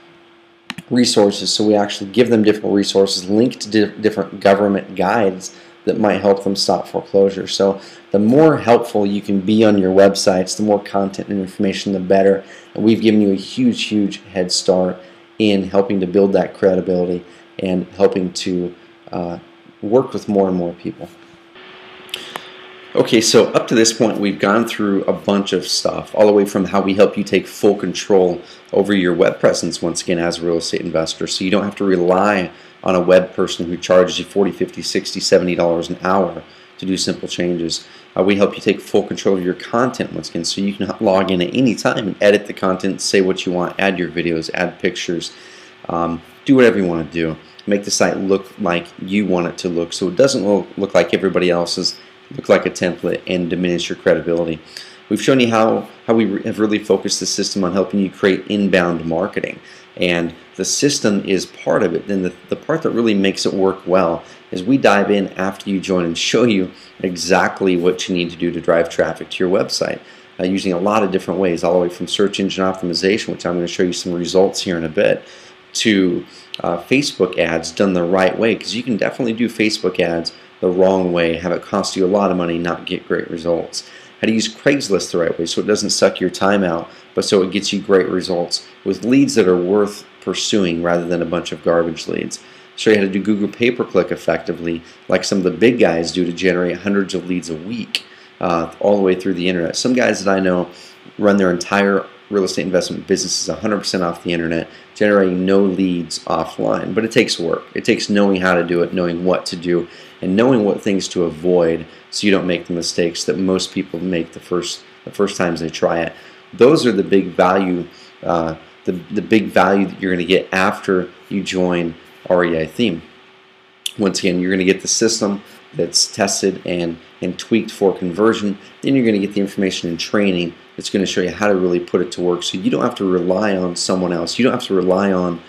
A: resources, so we actually give them different resources linked to different government guides that might help them stop foreclosure. So the more helpful you can be on your websites, the more content and information, the better. And we've given you a huge head start in helping to build that credibility and helping to work with more and more people. Okay, so up to this point, we've gone through a bunch of stuff, all the way from how we help you take full control over your web presence, once again, as a real estate investor, so you don't have to rely on a web person who charges you $40, $50, $60, $70 an hour to do simple changes. We help you take full control of your content, once again, so you can log in at any time and edit the content, say what you want, add your videos, add pictures, do whatever you want to do. Make the site look like you want it to look, so it doesn't look like everybody else's, look like a template, and diminish your credibility. We've shown you how we have really focused the system on helping you create inbound marketing, and the system is part of it. Then the part that really makes it work well is we dive in after you join and show you exactly what you need to do to drive traffic to your website, using a lot of different ways, all the way from search engine optimization, which I'm going to show you some results here in a bit, to Facebook ads done the right way, because you can definitely do Facebook ads the wrong way, have it cost you a lot of money, not get great results. how to use Craigslist the right way so it doesn't suck your time out, but so it gets you great results with leads that are worth pursuing rather than a bunch of garbage leads. Show you how to do Google pay-per-click effectively, like some of the big guys do, to generate hundreds of leads a week, all the way through the internet. Some guys that I know run their entire real estate investment businesses 100% off the internet, generating no leads offline. But it takes work. It takes knowing how to do it, knowing what to do, and knowing what things to avoid so you don't make the mistakes that most people make the first times they try it. Those are the big value, the big value that you're going to get after you join REItheme. Once again, you're going to get the system that's tested and tweaked for conversion. Then you're going to get the information and training that's going to show you how to really put it to work, so you don't have to rely on someone else. You don't have to rely on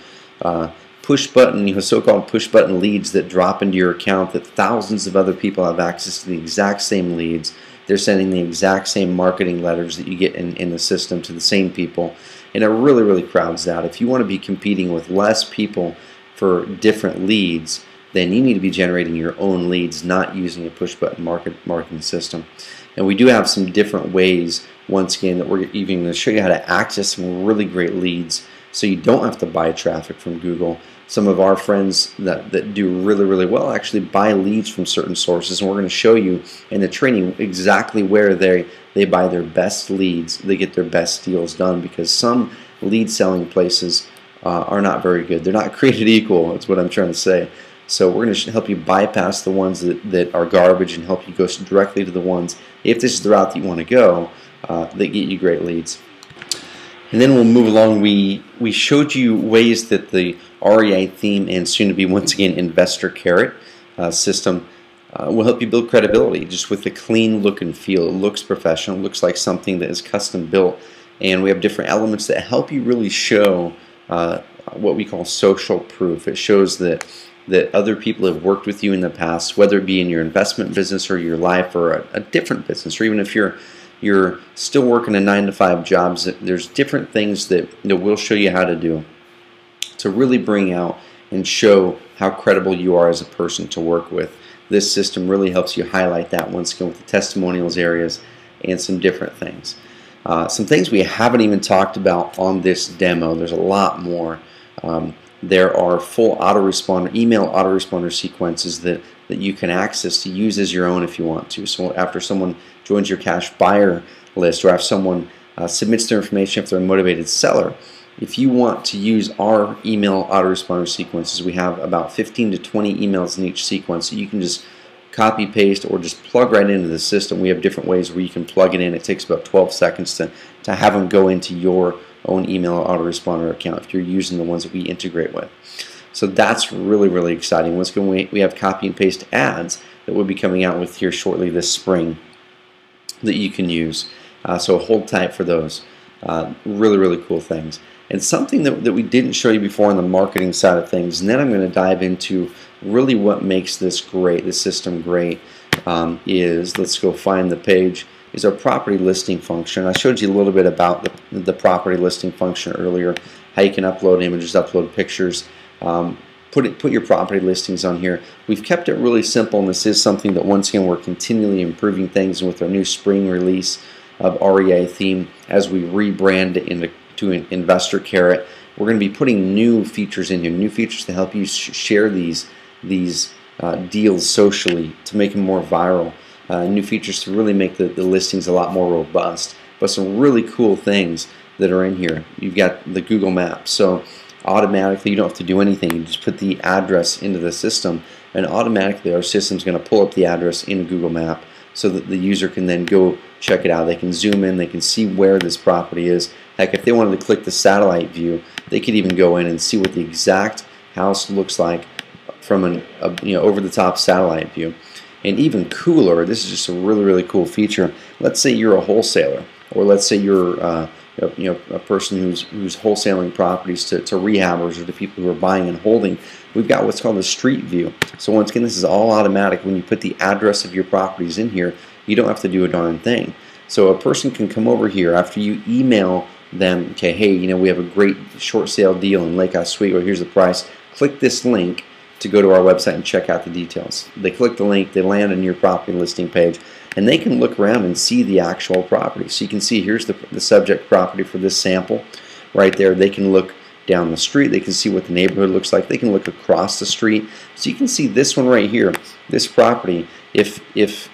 A: push button, so-called push button leads that drop into your account that thousands of other people have access to the exact same leads. They're sending the exact same marketing letters that you get in the system to the same people, and it really, really crowds out. If you want to be competing with less people for different leads, then you need to be generating your own leads, not using a push button marketing system. And we do have some different ways, once again, that we're even going to show you how to access some really great leads so you don't have to buy traffic from Google. Some of our friends that do really, really well actually buy leads from certain sources, and we're going to show you in the training exactly where they buy their best leads, they get their best deals done, because some lead selling places are not very good. They're not created equal, that's what I'm trying to say. So we're going to help you bypass the ones that are garbage and help you go directly to the ones, if this is the route that you want to go, that get you great leads. And then we'll move along. We showed you ways that the REItheme and soon to be, once again, Investor Carrot system will help you build credibility just with the clean look and feel. It looks professional, it looks like something that is custom built, and we have different elements that help you really show what we call social proof. It shows that other people have worked with you in the past, whether it be in your investment business or your life or a different business, or even if you're still working a 9-to-5 jobs, there's different things that we'll show you how to do to really bring out and show how credible you are as a person to work with. This system really helps you highlight that, once again, with the testimonials areas and some different things. Some things we haven't even talked about on this demo. There's a lot more. There are full autoresponder, email autoresponder sequences that you can access to use as your own if you want to. So after someone joins your cash buyer list, or if someone submits their information, if they're a motivated seller, if you want to use our email autoresponder sequences, we have about 15 to 20 emails in each sequence, so you can just copy, paste, or just plug right into the system. We have different ways where you can plug it in. It takes about 12 seconds to have them go into your own email autoresponder account if you're using the ones that we integrate with. So that's really, really exciting. Once again, we have copy and paste ads that we'll be coming out with here shortly this spring that you can use. So hold tight for those. Really, really cool things. And something that we didn't show you before on the marketing side of things, and then I'm going to dive into really what makes this great, this system great, is, let's go find the page, is our property listing function. I showed you a little bit about the property listing function earlier, how you can upload images, upload pictures, put your property listings on here. We've kept it really simple, and this is something that, once again, we're continually improving things. And with our new spring release of REItheme, as we rebrand it into Investor Carrot, we're going to be putting new features in here, new features to help you share these deals socially, to make them more viral, new features to really make the listings a lot more robust, but some really cool things that are in here. You've got the Google Maps, so automatically you don't have to do anything. You just put the address into the system, and automatically our system's going to pull up the address in Google Map so that the user can then go check it out. They can zoom in, they can see where this property is. Heck, if they wanted to click the satellite view, they could even go in and see what the exact house looks like from an over-the-top satellite view. And even cooler, this is just a really, really cool feature. Let's say you're a wholesaler, or let's say you're a person who's wholesaling properties to rehabbers or to people who are buying and holding. We've got what's called a street view. So once again, this is all automatic. When you put the address of your properties in here, you don't have to do a darn thing. So a person can come over here after you email them, okay, hey, we have a great short sale deal in Lake Oswego, here's the price. Click this link, to go to our website and check out the details. They click the link, they land on your property listing page, and they can look around and see the actual property. So you can see here's the subject property for this sample right there. They can look down the street, they can see what the neighborhood looks like, they can look across the street. So you can see this one right here, this property. If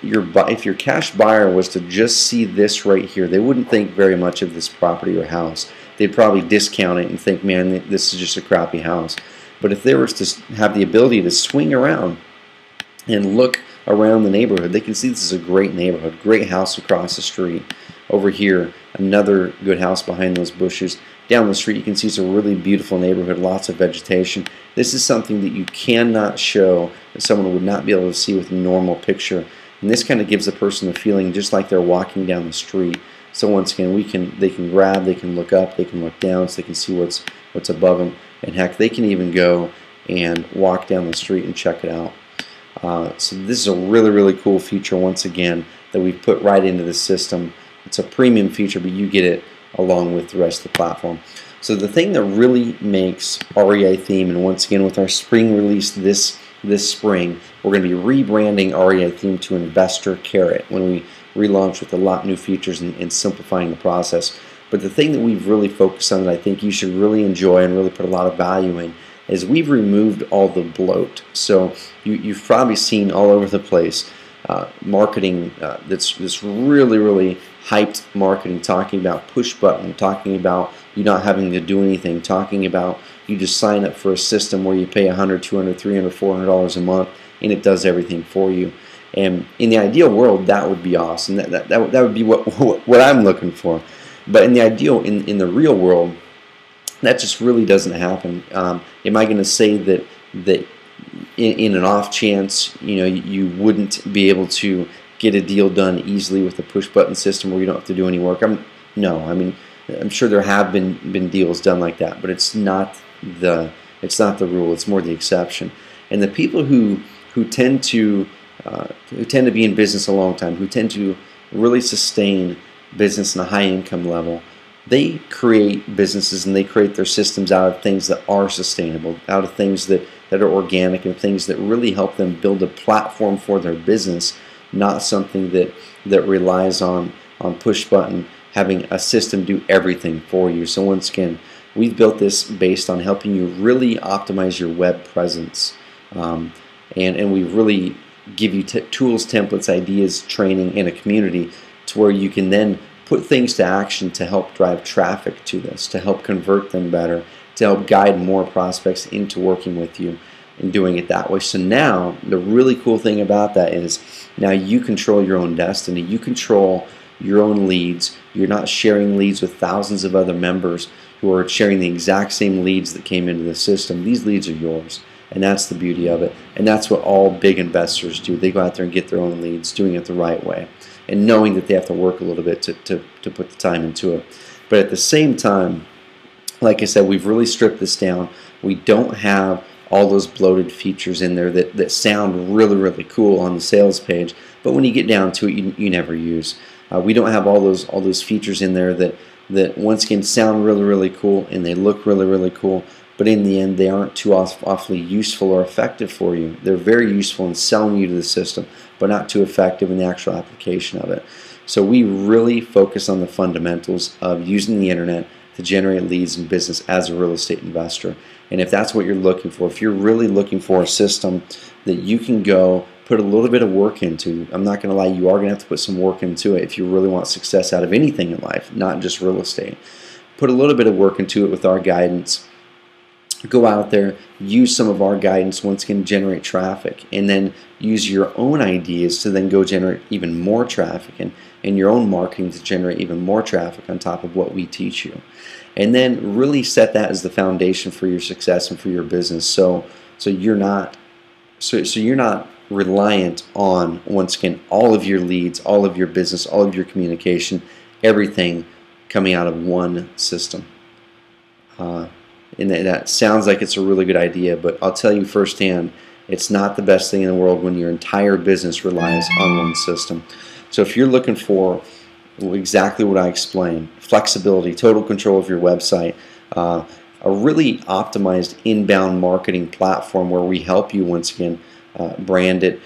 A: your cash buyer was to just see this right here, they wouldn't think very much of this property or house. They'd probably discount it and think, man, this is just a crappy house. But if they were to have the ability to swing around and look around the neighborhood, they can see this is a great neighborhood, great house across the street. Over here, another good house behind those bushes. Down the street, you can see it's a really beautiful neighborhood, lots of vegetation. This is something that you cannot show, that someone would not be able to see with a normal picture. And this kind of gives the person the feeling just like they're walking down the street. So once again, they can grab, they can look up, they can look down, so they can see what's above them. And heck, they can even go and walk down the street and check it out. So this is a really, really cool feature, once again, that we've put right into the system. It's a premium feature, but you get it along with the rest of the platform. So the thing that really makes REItheme, and once again with our spring release this spring, we're going to be rebranding REItheme to Investor Carrot when we relaunch with a lot new features and simplifying the process. But the thing that we've really focused on that I think you should really enjoy and really put a lot of value in is we've removed all the bloat. So you've probably seen all over the place marketing that's really, really hyped marketing, talking about push button, talking about you not having to do anything, talking about you just sign up for a system where you pay $100, $200, $300, $400 a month and it does everything for you. And in the ideal world, that would be awesome. That would be what I'm looking for. But in the ideal, in the real world, that just really doesn't happen. Am I going to say that in an off chance, you wouldn't be able to get a deal done easily with a push button system where you don't have to do any work? No. I mean, I'm sure there have been deals done like that, but it's not the rule. It's more the exception. And the people who tend to be in business a long time, who tend to really sustain business in a high income level, they create businesses and they create their systems out of things that are sustainable, out of things that are organic and things that really help them build a platform for their business, not something that relies on push button, having a system do everything for you. So once again, we've built this based on helping you really optimize your web presence, and we really give you tools, templates, ideas, training, and a community to where you can then put things to action to help drive traffic to this, to help convert them better, to help guide more prospects into working with you and doing it that way. So now, the really cool thing about that is now you control your own destiny. You control your own leads. You're not sharing leads with thousands of other members who are sharing the exact same leads that came into the system. These leads are yours. And that's the beauty of it. And that's what all big investors do. They go out there and get their own leads, doing it the right way, and knowing that they have to work a little bit to put the time into it. But at the same time, like I said, we've really stripped this down. We don't have all those bloated features in there that sound really, really cool on the sales page, but when you get down to it, you never use. We don't have all those features in there that once again sound really, really cool and they look really, really cool, but in the end they aren't too awfully useful or effective for you. They're very useful in selling you to the system, but not too effective in the actual application of it. So we really focus on the fundamentals of using the internet to generate leads in business as a real estate investor. And if that's what you're looking for, if you're really looking for a system that you can go put a little bit of work into, I'm not going to lie, you are going to have to put some work into it if you really want success out of anything in life, not just real estate. Put a little bit of work into it with our guidance. Go out there, use some of our guidance, once again, generate traffic, and then use your own ideas to then go generate even more traffic and your own marketing to generate even more traffic on top of what we teach you. And then really set that as the foundation for your success and for your business. So you're not reliant on, once again, all of your leads, all of your business, all of your communication, everything coming out of one system. And that sounds like it's a really good idea, but I'll tell you firsthand, it's not the best thing in the world when your entire business relies on one system. So if you're looking for exactly what I explained, flexibility, total control of your website, a a really optimized inbound marketing platform where we help you once again brand it.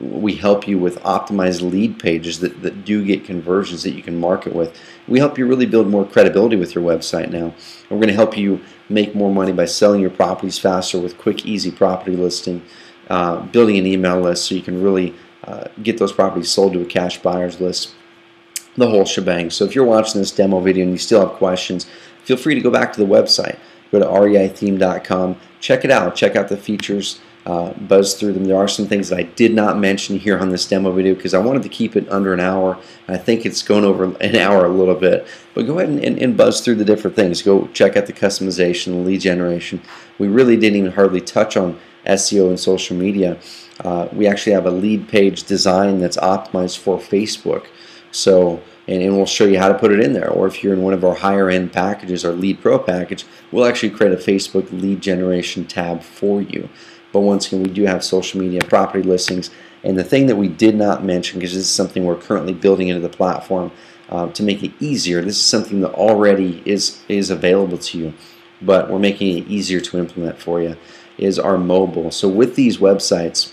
A: We help you with optimized lead pages that do get conversions that you can market with. We help you really build more credibility with your website now. And we're going to help you make more money by selling your properties faster with quick, easy property listing, building an email list so you can really get those properties sold to a cash buyers list, the whole shebang. So if you're watching this demo video and you still have questions, feel free to go back to the website. Go to REItheme.com. Check it out. Check out the features. Buzz through them. There are some things that I did not mention here on this demo video because I wanted to keep it under an hour. I think it's going over an hour a little bit. But go ahead and buzz through the different things. Go check out the customization, the lead generation. We really didn't even hardly touch on SEO and social media. We actually have a lead page design that's optimized for Facebook. So, and we'll show you how to put it in there. Or if you're in one of our higher end packages, our Lead Pro package, we'll actually create a Facebook lead generation tab for you. But once again, we do have social media, property listings, and the thing that we did not mention, because this is something we're currently building into the platform to make it easier. This is something that already is available to you, but we're making it easier to implement for you, is our mobile. So with these websites,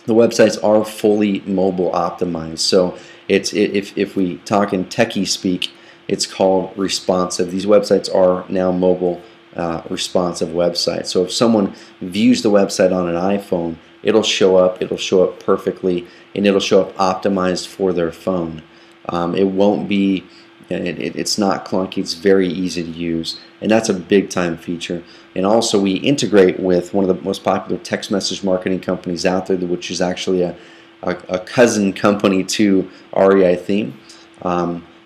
A: the websites are fully mobile optimized. So if we talk in techie speak, it's called responsive. These websites are now mobile responsive websites. So if someone views the website on an iPhone, it'll show up perfectly, and it'll show up optimized for their phone. It won't be, it's not clunky, it's very easy to use, and that's a big time feature. And also we integrate with one of the most popular text message marketing companies out there, which is actually a cousin company to REItheme.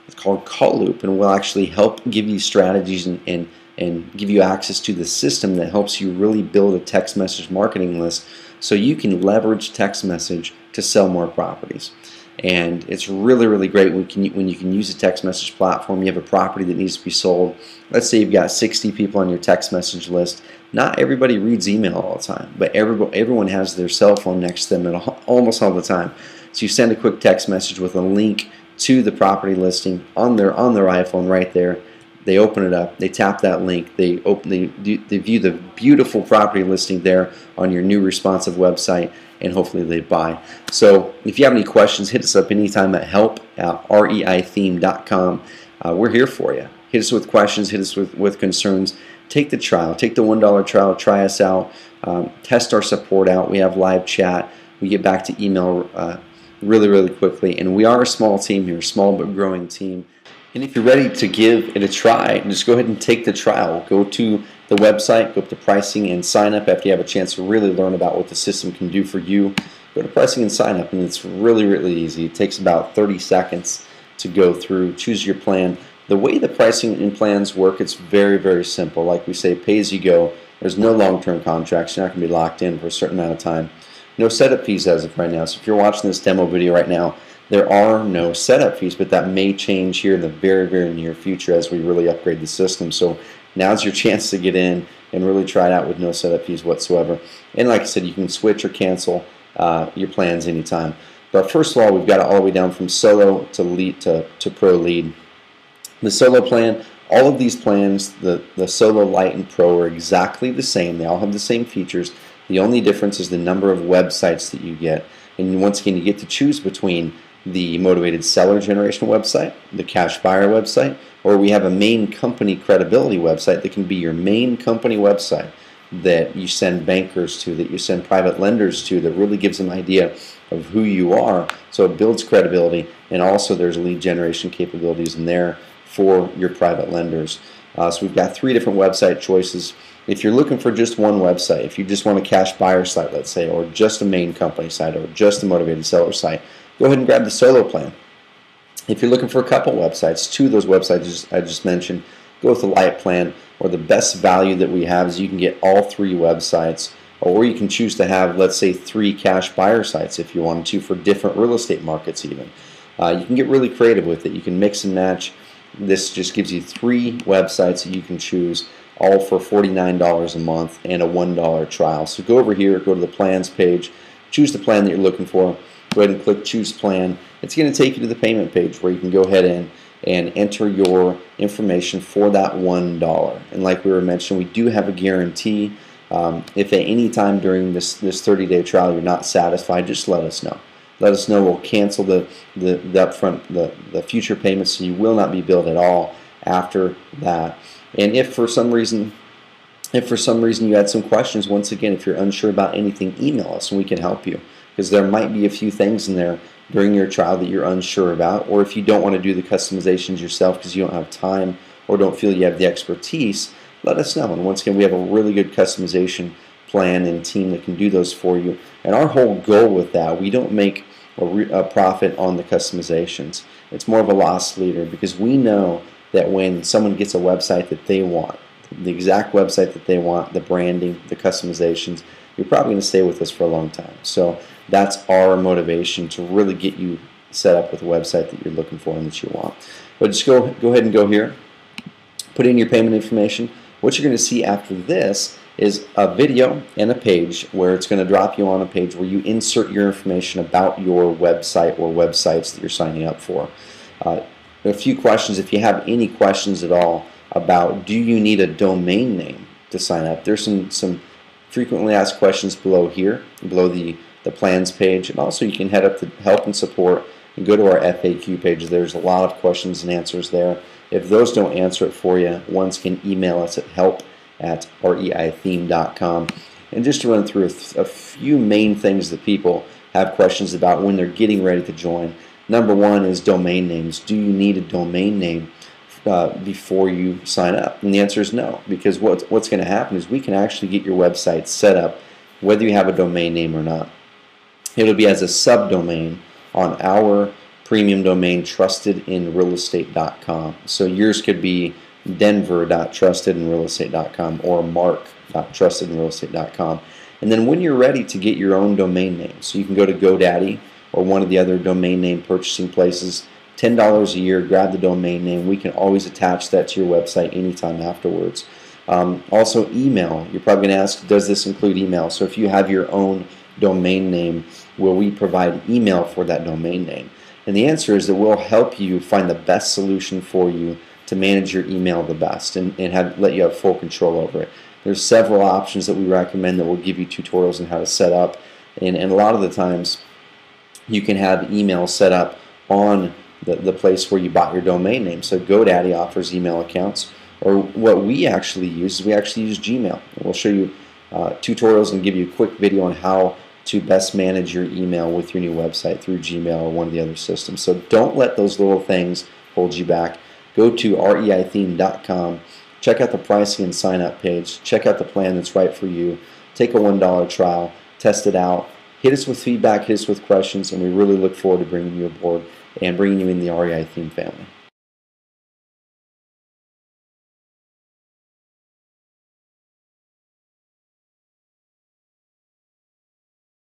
A: It's called Call Loop, and we'll actually help give you strategies and give you access to the system that helps you really build a text message marketing list so you can leverage text message to sell more properties. And it's really, really great when you can use a text message platform. You have a property that needs to be sold. Let's say you've got 60 people on your text message list. Not everybody reads email all the time, but everyone has their cell phone next to them almost all the time. So you send a quick text message with a link to the property listing on their iPhone right there. They open it up, they tap that link, they view the beautiful property listing there on your new responsive website, and hopefully they buy. So if you have any questions, hit us up anytime at help@reitheme.com. We're here for you. Hit us with questions, hit us with concerns. Take the trial, take the $1 trial, try us out, test our support out. We have live chat. We get back to email really, really quickly, and we are a small team here, small but growing team. And if you're ready to give it a try, just go ahead and take the trial. Go to the website, go up to pricing and sign up after you have a chance to really learn about what the system can do for you. Go to pricing and sign up, and it's really, really easy. It takes about 30 seconds to go through. Choose your plan. The way the pricing and plans work, it's very, very simple. Like we say, pay as you go. There's no long-term contracts. You're not going to be locked in for a certain amount of time. No setup fees as of right now. So if you're watching this demo video right now, there are no setup fees, but that may change here in the very, very near future as we really upgrade the system. So now's your chance to get in and really try it out with no setup fees whatsoever. And like I said, you can switch or cancel your plans anytime. But first of all, we've got it all the way down from solo to lead to pro lead. The solo plan, all of these plans, the solo, light, and pro, are exactly the same. They all have the same features. The only difference is the number of websites that you get. And once again, you get to choose between the motivated seller generation website, the cash buyer website, or we have a main company credibility website that can be your main company website that you send bankers to, that you send private lenders to, that really gives them an idea of who you are. So it builds credibility, and also there's lead generation capabilities in there for your private lenders. So we've got 3 different website choices. If you're looking for just one website, if you just want a cash buyer site, let's say, or just a main company site, or just a motivated seller site, go ahead and grab the solo plan. If you're looking for a couple websites, 2 of those websites I just mentioned, go with the light plan, or the best value that we have is you can get all 3 websites, or you can choose to have, let's say, 3 cash buyer sites if you wanted to for different real estate markets even. You can get really creative with it. You can mix and match. This just gives you 3 websites that you can choose, all for $49 a month and a $1 trial. So go over here, go to the plans page, choose the plan that you're looking for. Go ahead and click choose plan. It's going to take you to the payment page where you can go ahead and enter your information for that $1. And like we were mentioning, we do have a guarantee. If at any time during this 30-day trial you're not satisfied, just let us know. Let us know. We'll cancel the upfront, the future payments, so you will not be billed at all after that. And if for some reason you had some questions, once again, if you're unsure about anything, email us and we can help you, because there might be a few things in there during your trial that you're unsure about, or if you don't want to do the customizations yourself because you don't have time or don't feel you have the expertise, let us know. And once again, we have a really good customization plan and team that can do those for you. And our whole goal with that, we don't make a profit on the customizations. It's more of a loss leader, because we know that when someone gets a website that they want, the exact website that they want, the branding, the customizations, you're probably going to stay with us for a long time. So that's our motivation, to really get you set up with a website that you're looking for and that you want. But just go ahead and go here, put in your payment information. What you're going to see after this is a video and a page where it's going to drop you on a page where you insert your information about your website or websites that you're signing up for. A few questions, if you have any questions at all about, do you need a domain name to sign up? There's some frequently asked questions below here, below the plans page. And also you can head up to help and support and go to our FAQ page. There's a lot of questions and answers there. If those don't answer it for you, once can email us at help@REItheme.com. And just to run through a few main things that people have questions about when they're getting ready to join. Number one is domain names. Do you need a domain name before you sign up? And the answer is no, because what's going to happen is we can actually get your website set up whether you have a domain name or not. It'll be as a subdomain on our premium domain, trustedinrealestate.com. So yours could be denver.trustedinrealestate.com or mark.trustedinrealestate.com. And then when you're ready to get your own domain name, so you can go to GoDaddy or one of the other domain name purchasing places, $10 a year, grab the domain name. We can always attach that to your website anytime afterwards. Also email. You're probably going to ask, does this include email? So if you have your own domain name, will we provide email for that domain name? And the answer is that we'll help you find the best solution for you to manage your email the best and let you have full control over it. There's several options that we recommend that will give you tutorials on how to set up, and a lot of the times you can have email set up on the place where you bought your domain name. So GoDaddy offers email accounts, or what we actually use is we actually use Gmail. We'll show you tutorials and give you a quick video on how to best manage your email with your new website through Gmail or one of the other systems. So don't let those little things hold you back. Go to REItheme.com, check out the pricing and sign up page, check out the plan that's right for you, take a $1 trial, test it out, hit us with feedback, hit us with questions, and we really look forward to bringing you aboard and bringing you in the REItheme family.